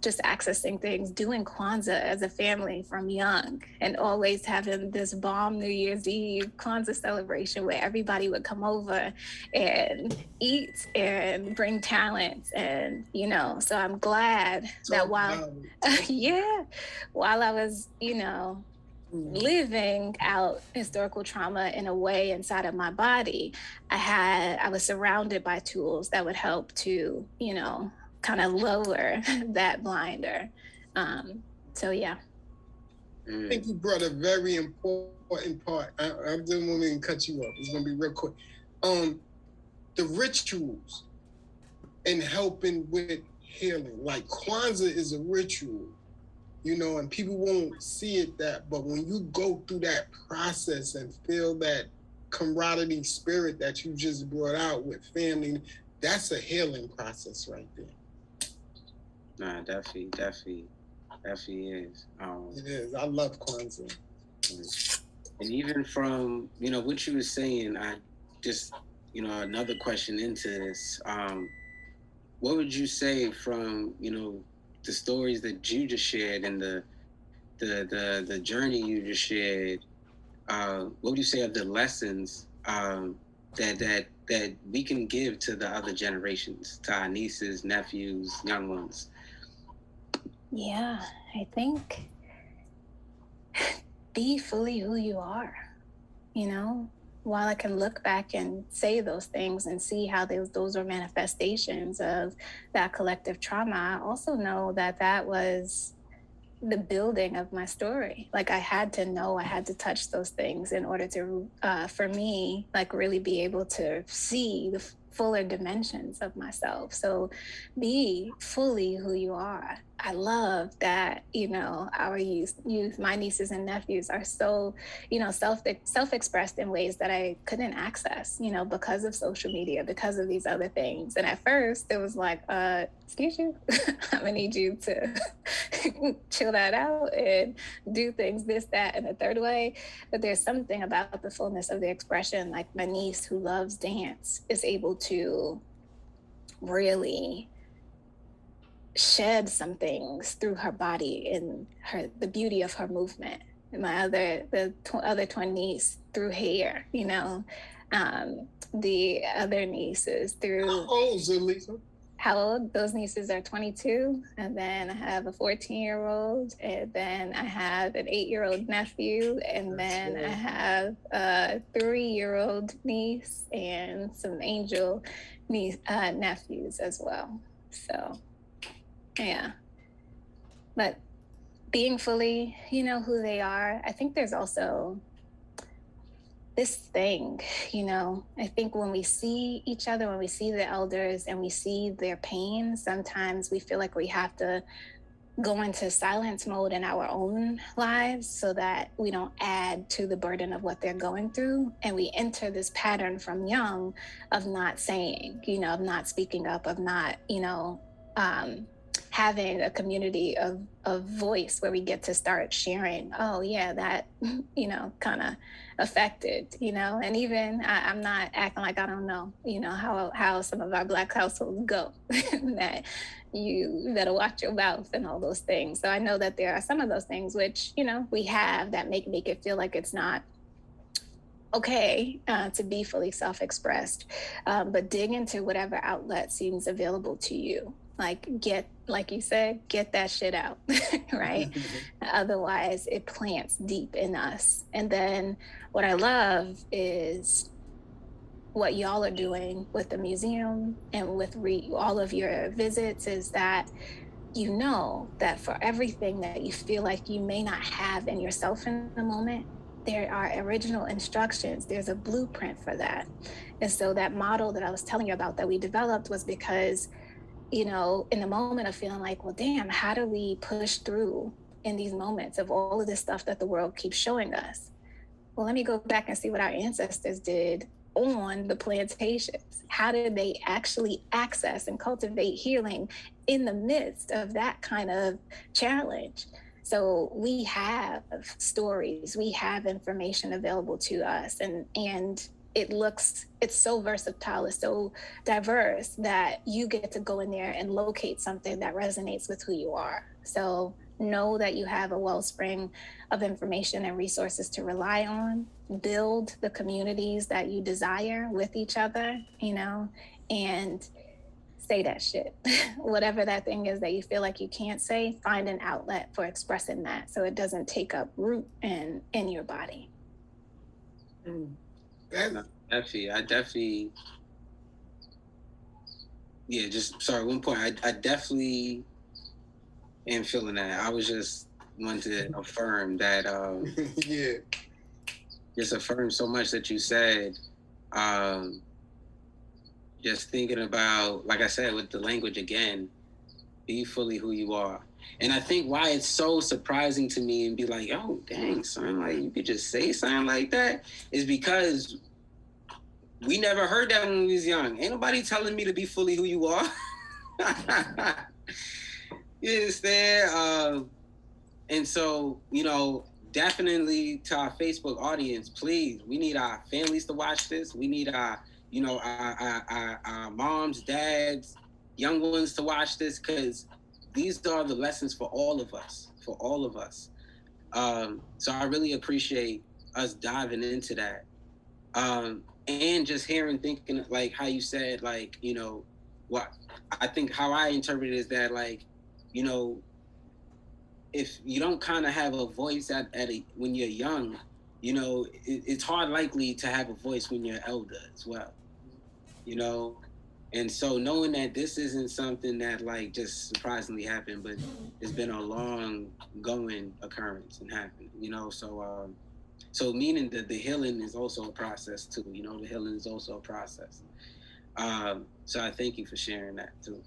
just accessing things, doing Kwanzaa as a family from young and always having this bomb New Year's Eve Kwanzaa celebration where everybody would come over and eat and bring talents. And, so I'm glad that while I was, living out historical trauma in a way inside of my body, I was surrounded by tools that would help to, kind of lower that blinder. So yeah. I think you brought a very important part. I didn't want to cut you off. It's gonna be real quick. The rituals and helping with healing. Like Kwanzaa is a ritual. And people won't see it but when you go through that process and feel that camaraderie spirit that you just brought out with family, that's a healing process right there. Nah, definitely is. It is. I love Kwanzaa. And even from, what you were saying, I just, another question into this, what would you say from, the stories that you just shared and the journey you just shared, what would you say are the lessons that we can give to the other generations, to our nieces, nephews, young ones? Yeah, I think be fully who you are. While I can look back and say those things and see how those are manifestations of that collective trauma, I also know that was the building of my story. Like I had to touch those things in order to, for me, like really be able to see the fuller dimensions of myself. So be fully who you are. I love that, our youth, my nieces and nephews are so, self-expressed in ways that I couldn't access, because of social media, because of these other things. And at first it was like, excuse you, I'm gonna need you to chill that out and do things this, that, and the third way. But there's something about the fullness of the expression, like my niece who loves dance is able to really shed some things through her body in the beauty of her movement. And my other twin niece through hair, the other nieces through. Oh, Zuleka. How old? Those nieces are 22, and then I have a 14-year-old, and then I have an 8-year-old nephew, and then I have a 3-year-old niece and some angel nephews as well. So, yeah. But being fully, who they are, I think there's also this thing, I think when we see each other, when we see the elders and we see their pain, sometimes we feel like we have to go into silence mode in our own lives so that we don't add to the burden of what they're going through. And we enter this pattern from young of not saying, of not speaking up, of not, having a community of voice where we get to start sharing, oh yeah, that, kind of affected, and even I'm not acting like I don't know, how some of our Black households go, that you better watch your mouth and all those things. So I know that there are some of those things which, we have that make it feel like it's not okay to be fully self-expressed, but dig into whatever outlet seems available to you. Like you said, get that shit out, right? Otherwise it plants deep in us. And then what I love is what y'all are doing with the museum and with all of your visits is that that for everything that you feel like you may not have in yourself in the moment, there are original instructions. There's a blueprint for that. And so that model that I was telling you about that we developed was because in the moment of feeling like, well, damn, how do we push through in these moments of all of this stuff that the world keeps showing us? Well, let me go back and see what our ancestors did on the plantations. How did they actually access and cultivate healing in the midst of that kind of challenge? So we have stories, we have information available to us, and it's so versatile, it's so diverse that you get to go in there and locate something that resonates with who you are. So know that you have a wellspring of information and resources to rely on, build the communities that you desire with each other, and say that shit. Whatever that thing is that you feel like you can't say, find an outlet for expressing that so it doesn't take up root in your body. I definitely, yeah, just sorry, one point. I definitely am feeling that. I was just wanted to affirm that, yeah. Just affirm so much that you said. Just thinking about, like I said, with the language again, be fully who you are. And I think why it's so surprising to me and be like, oh, dang, son, like you could just say something like that is because we never heard that when we was young. Ain't nobody telling me to be fully who you are. You understand? And so, definitely to our Facebook audience, please, we need our families to watch this. We need our moms, dads, young ones to watch this, because these are the lessons for all of us. So I really appreciate us diving into that. And just thinking like how you said, like, what I think how I interpret it is that, like, if you don't kind of have a voice when you're young, it's hard likely to have a voice when you're elder as well, and so knowing that this isn't something that like just surprisingly happened, but it's been a long going occurrence and happened, so meaning that the healing is also a process too, the healing is also a process. So I thank you for sharing that too.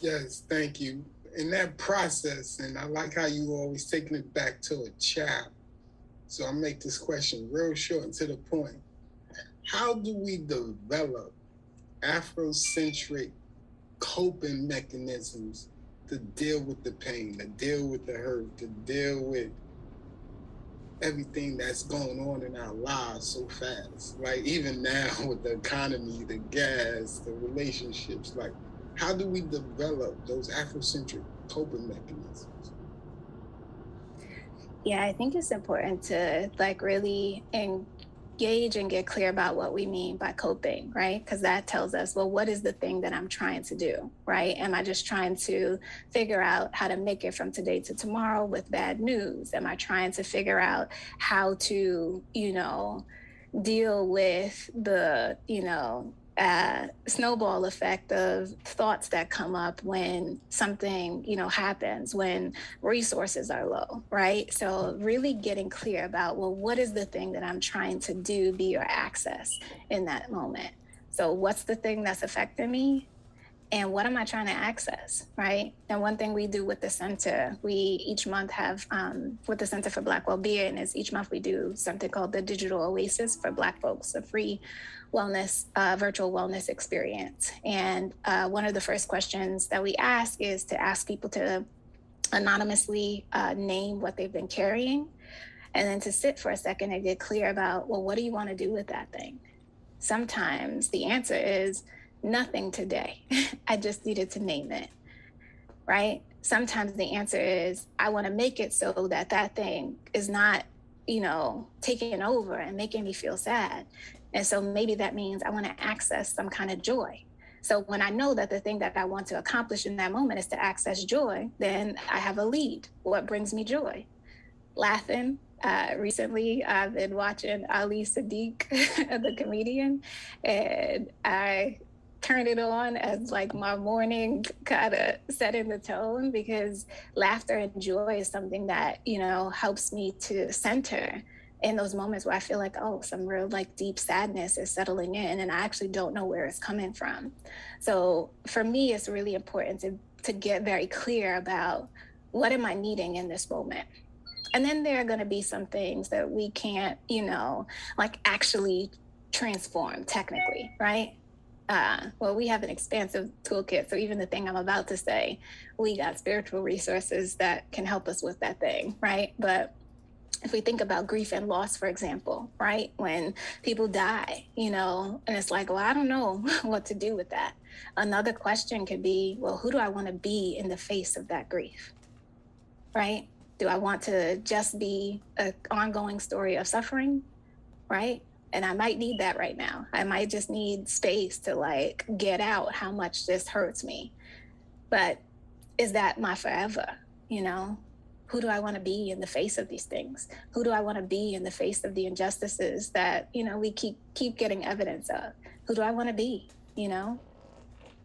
Yes, thank you. In that process, and I like how you always taking it back to a child. So I'll make this question real short and to the point. How do we develop Afrocentric coping mechanisms to deal with the pain, to deal with the hurt, to deal with everything that's going on in our lives so fast? Like even now with the economy, the gas, the relationships, like how do we develop those Afrocentric coping mechanisms? Yeah, I think it's important to like really gauge and get clear about what we mean by coping, right? Because that tells us, well, what is the thing that I'm trying to do, right? Am I just trying to figure out how to make it from today to tomorrow with bad news? Am I trying to figure out how to, deal with the, snowball effect of thoughts that come up when something, happens, when resources are low, right? So really getting clear about, well, what is the thing that I'm trying to do, be or access in that moment? So what's the thing that's affecting me? And what am I trying to access, right? And one thing we do with the center, we each month have, with the Center for Black WellBeing, is each month we do something called the Digital Oasis for Black folks, a free wellness, virtual wellness experience. And one of the first questions that we ask is to ask people to anonymously name what they've been carrying, and then to sit for a second and get clear about, well, what do you want to do with that thing? Sometimes the answer is nothing today. I just needed to name it, right? Sometimes the answer is I want to make it so that that thing is not, taking over and making me feel sad. And so maybe that means I want to access some kind of joy. So when I know that the thing that I want to accomplish in that moment is to access joy, then I have a lead. What brings me joy? Laughing. Recently, I've been watching Ali Sadiq, the comedian, and I turned it on as like my morning kind of setting the tone, because laughter and joy is something that, helps me to center in those moments where I feel like, oh, some real like deep sadness is settling in and I actually don't know where it's coming from. So for me, it's really important to get very clear about what am I needing in this moment. And then there are going to be some things that we can't, like actually transform technically, right? Well, we have an expansive toolkit. So even the thing I'm about to say, we got spiritual resources that can help us with that thing, right? But if we think about grief and loss, for example, right? When people die, and it's like, well, I don't know what to do with that. Another question could be, well, who do I want to be in the face of that grief, right? Do I want to just be an ongoing story of suffering, right? And I might need that right now. I might just need space to like get out how much this hurts me. But is that my forever? Who do I want to be in the face of these things? Who do I want to be in the face of the injustices that, we keep getting evidence of? Who do I want to be?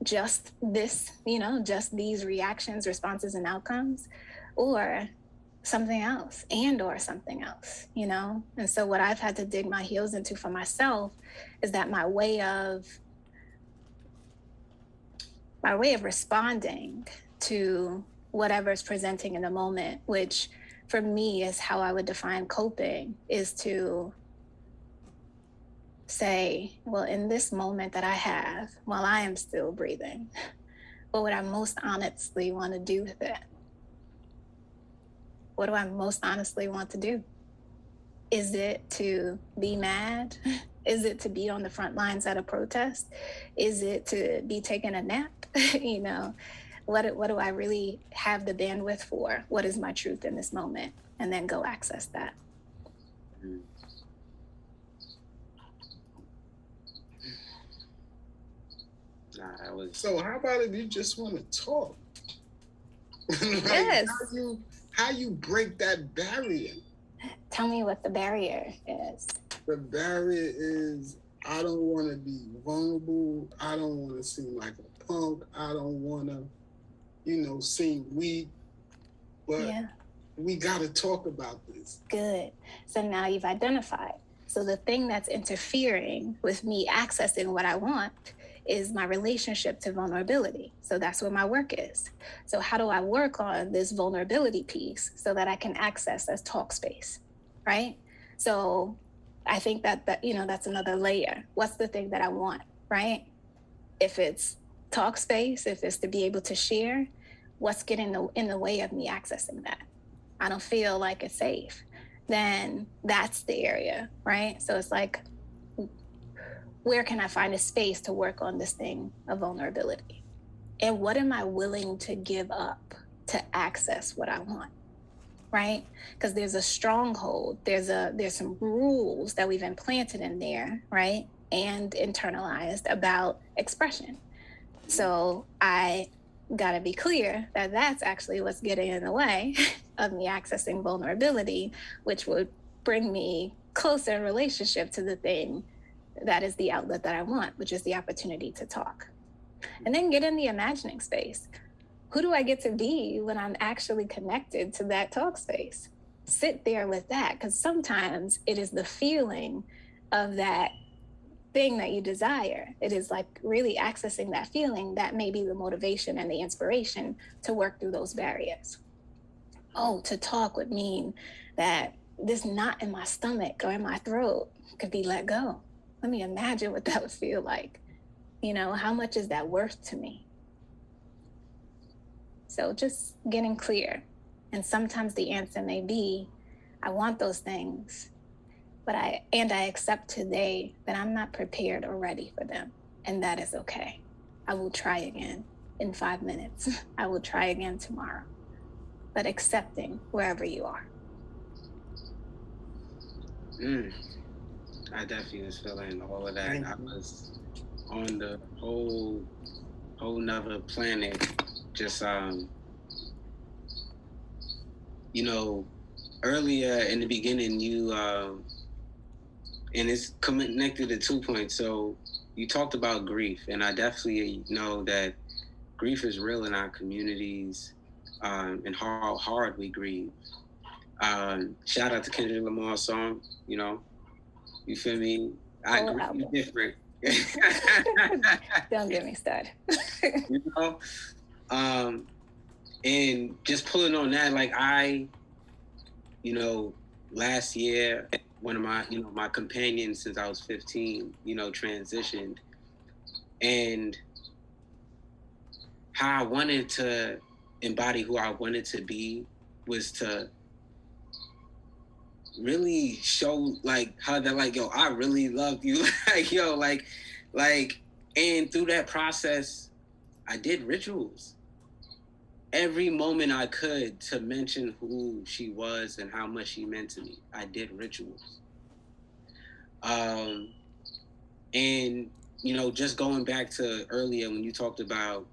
Just this, just these reactions, responses, and outcomes, or something else, or something else, And so what I've had to dig my heels into for myself is that my way of responding to whatever's presenting in the moment, which for me is how I would define coping, is to say, well, in this moment that I have, while I am still breathing, what would I most honestly want to do with it? What do I most honestly want to do? Is it to be mad? Is it to be on the front lines at a protest? Is it to be taking a nap? What do I really have the bandwidth for? What is my truth in this moment? And then go access that. So how about if you just want to talk? Yes. How you break that barrier? Tell me what the barrier is. The barrier is, I don't want to be vulnerable. I don't want to seem like a punk. I don't want to, seem weak. But we got to talk about this. Good. So now you've identified. So the thing that's interfering with me accessing what I want is my relationship to vulnerability. So that's where my work is. So how do I work on this vulnerability piece so that I can access this talk space, right? So I think that that's another layer. What's the thing that I want, right? If it's talk space, if it's to be able to share, what's getting in the way of me accessing that? I don't feel like it's safe. Then that's the area, right? So it's like, where can I find a space to work on this thing of vulnerability? And what am I willing to give up to access what I want? right? Because there's a stronghold, there's some rules that we've implanted in there, right? And internalized about expression. So I gotta be clear that that's actually what's getting in the way of me accessing vulnerability, which would bring me closer in relationship to the thing that is the outlet that I want, which is the opportunity to talk. And then get in the imagining space. Who do I get to be when I'm actually connected to that talk space? Sit there with that, because sometimes it is the feeling of that thing that you desire. It is like really accessing that feeling that may be the motivation and the inspiration to work through those barriers. Oh, to talk would mean that this knot in my stomach or in my throat could be let go. Let me imagine what that would feel like. You know, how much is that worth to me? So just getting clear. And sometimes the answer may be, I want those things, but I accept today that I'm not prepared or ready for them. And that is okay. I will try again in 5 minutes. I will try again tomorrow. But accepting wherever you are. I definitely was feeling all of that. I was on the whole nother planet. Just you know, earlier in the beginning, you and it's connected to 2 points. So you talked about grief, and I definitely know that grief is real in our communities, and how hard we grieve. Shout out to Kendrick Lamar's song, you know, you feel me? I grieve different. Don't get me started. You know? And just pulling on that, like last year, one of my, my companions since I was 15, transitioned. And how I wanted to embody who I wanted to be was to really show like her that like, yo, I really loved you. Like, yo, like, and through that process, I did rituals. Every moment I could to mention who she was and how much she meant to me. I did rituals. And, just going back to earlier when you talked about,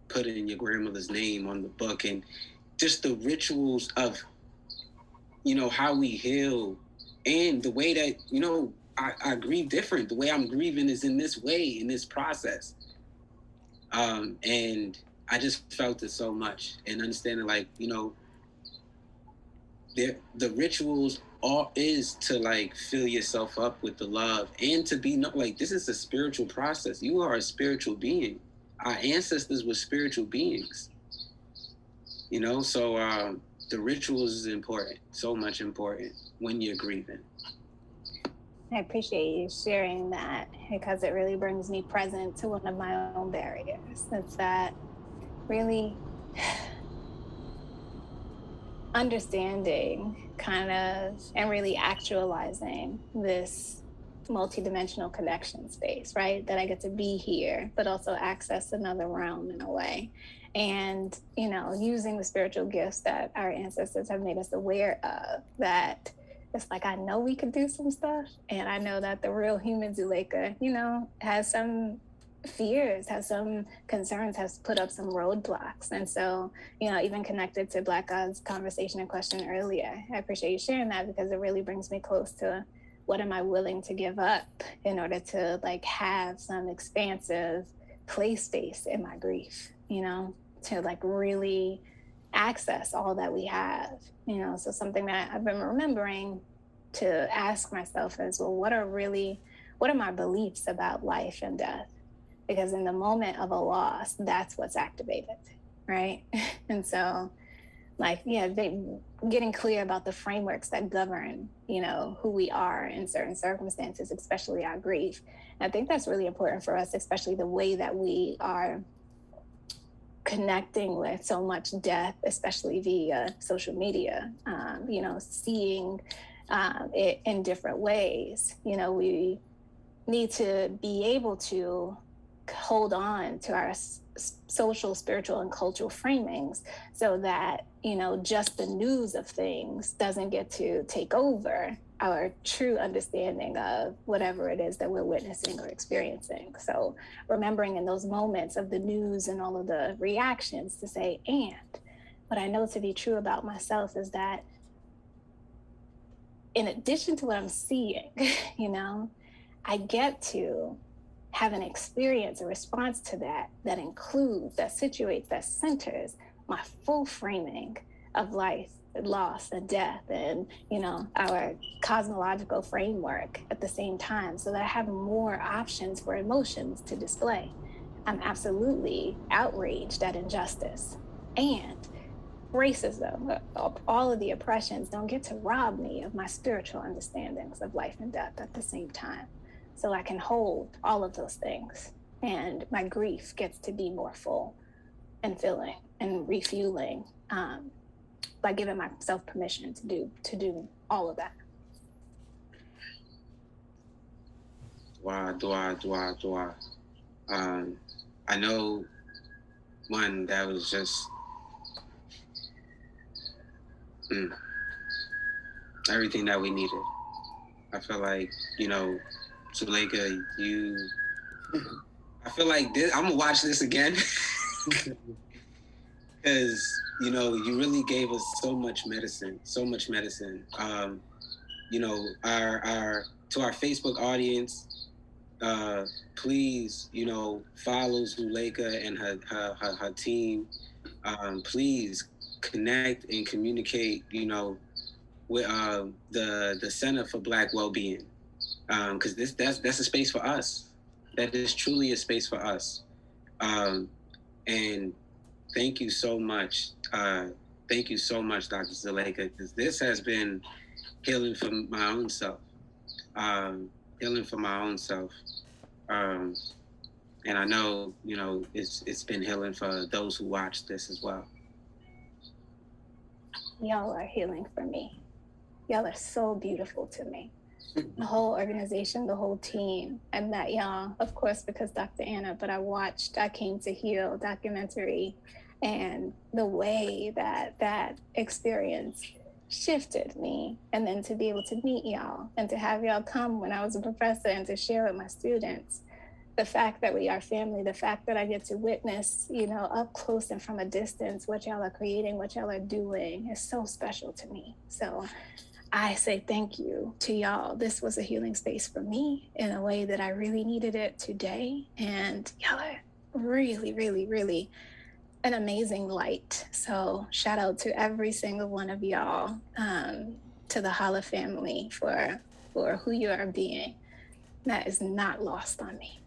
putting your grandmother's name on the book and just the rituals of, how we heal and the way that, I grieve different. The way I'm grieving is in this way, in this process. And I just felt it so much and understanding like, the rituals is to like fill yourself up with the love and to be like, this is a spiritual process. You are a spiritual being. Our ancestors were spiritual beings, so the rituals is important, so much important when you're grieving. I appreciate you sharing that because it really brings me present to one of my own barriers. It's that really understanding kind of and really actualizing this multidimensional connection space, right? That I get to be here, but also access another realm in a way. And, using the spiritual gifts that our ancestors have made us aware of, that it's like, I know we could do some stuff. And I know that the real human Zuleka, has some fears, has some concerns, has put up some roadblocks. And so, even connected to Black God's conversation and question earlier, I appreciate you sharing that because it really brings me close to what am I willing to give up in order to like have some expansive play space in my grief, to like really access all that we have, so something that I've been remembering to ask myself is, well, what are my beliefs about life and death? Because in the moment of a loss, that's what's activated, right? And so like, getting clear about the frameworks that govern, who we are in certain circumstances, especially our grief. And I think that's really important for us, especially the way that we are connecting with so much death, especially via social media, seeing it in different ways. We need to be able to hold on to our social, spiritual, and cultural framings so that, just the news of things doesn't get to take over our true understanding of whatever it is that we're witnessing or experiencing. So remembering in those moments of the news and all of the reactions to say, and what I know to be true about myself is that in addition to what I'm seeing, I get to have an experience, a response to that includes, that situates, that centers my full framing of life, loss, and death, and our cosmological framework at the same time, so that I have more options for emotions to display. I'm absolutely outraged at injustice and racism. All of the oppressions don't get to rob me of my spiritual understandings of life and death at the same time. So I can hold all of those things, and my grief gets to be more full and filling and refueling, by giving myself permission to do all of that. Dua. I know one that was just everything that we needed. I feel like, Zuleka, I feel like I'm gonna watch this again because, you really gave us so much medicine. To our Facebook audience, please, follow Zuleka and her team. Please connect and communicate, with the Center for Black WellBeing, because that's a space for us. That is truly a space for us. And thank you so much. Thank you so much, Dr. Zuleka, because this has been healing for my own self. And I know, it's been healing for those who watch this as well. Y'all are healing for me. Y'all are so beautiful to me. The whole organization, the whole team. I met y'all, of course, because Dr. Anna, but I Came to Heal documentary, and the way that experience shifted me. And then to be able to meet y'all and to have y'all come when I was a professor and to share with my students, the fact that we are family, the fact that I get to witness, up close and from a distance, what y'all are creating, what y'all are doing is so special to me. So I say thank you to y'all. This was a healing space for me in a way that I really needed it today. And y'all are really, really, really an amazing light. So shout out to every single one of y'all, to the H.O.L.L.A family for who you are being. That is not lost on me.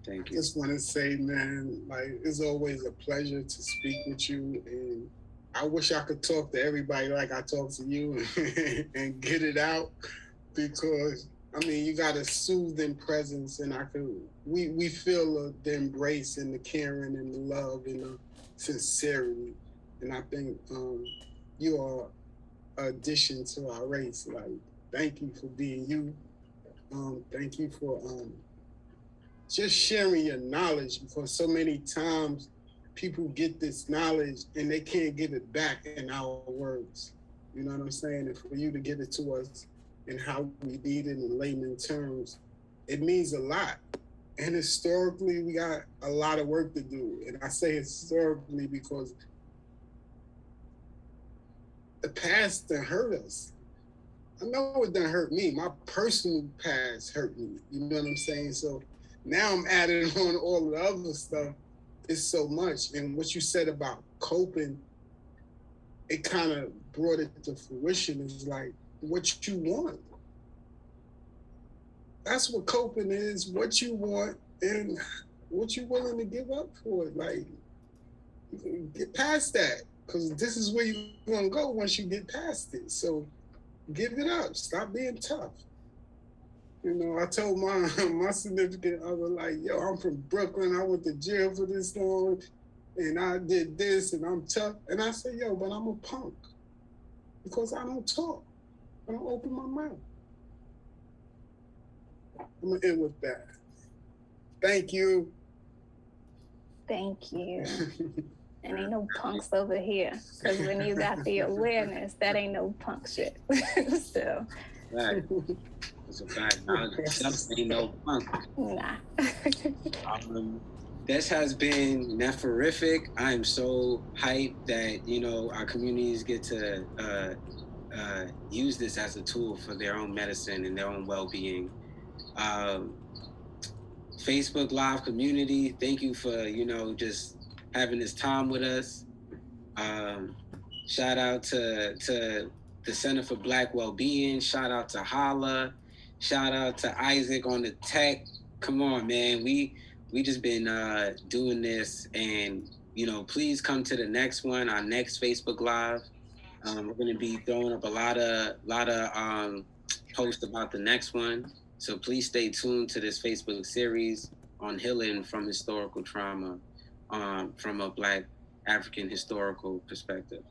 Thank you. I just want to say, man, it's always a pleasure to speak with you, and I wish I could talk to everybody like I talk to you and get it out, because you got a soothing presence, and we feel the embrace and the caring and the love and the sincerity, and I think you are an addition to our race. Thank you for being you. Thank you for just sharing your knowledge, because so many times people get this knowledge and they can't get it back in our words. You know what I'm saying? And for you to give it to us in how we need it in layman terms, it means a lot. And historically, we got a lot of work to do. And I say historically because the past done hurt us. I know it done hurt me. My personal past hurt me. You know what I'm saying? So now I'm adding on all the other stuff. It's so much. And what you said about coping, it kind of brought it to fruition. It's like what you want. That's what coping is, what you want and what you're willing to give up for it. You can get past that, because this is where you're going to go once you get past it. So give it up. Stop being tough. I told my significant other, yo, I'm from Brooklyn. I went to jail for this long, and I did this, and I'm tough. And I said, yo, but I'm a punk, because I don't talk. I don't open my mouth. I'm gonna end with that. Thank you. Thank you. And ain't no punks over here. Because when you got the awareness, that ain't no punk shit. So. Right. It's a fact. Ain't no punk. Nah. This has been Nepherific. I am so hyped that, our communities get to use this as a tool for their own medicine and their own well-being. Facebook Live community, thank you for, just having this time with us. Shout out to the Center for Black WellBeing. Shout out to H.O.L.L.A. Shout out to Isaac on the tech. Come on, man. We just been doing this, and please come to the next one, our next Facebook Live. We're going to be throwing up a lot of posts about the next one. So please stay tuned to this Facebook series on healing from historical trauma from a Black African historical perspective.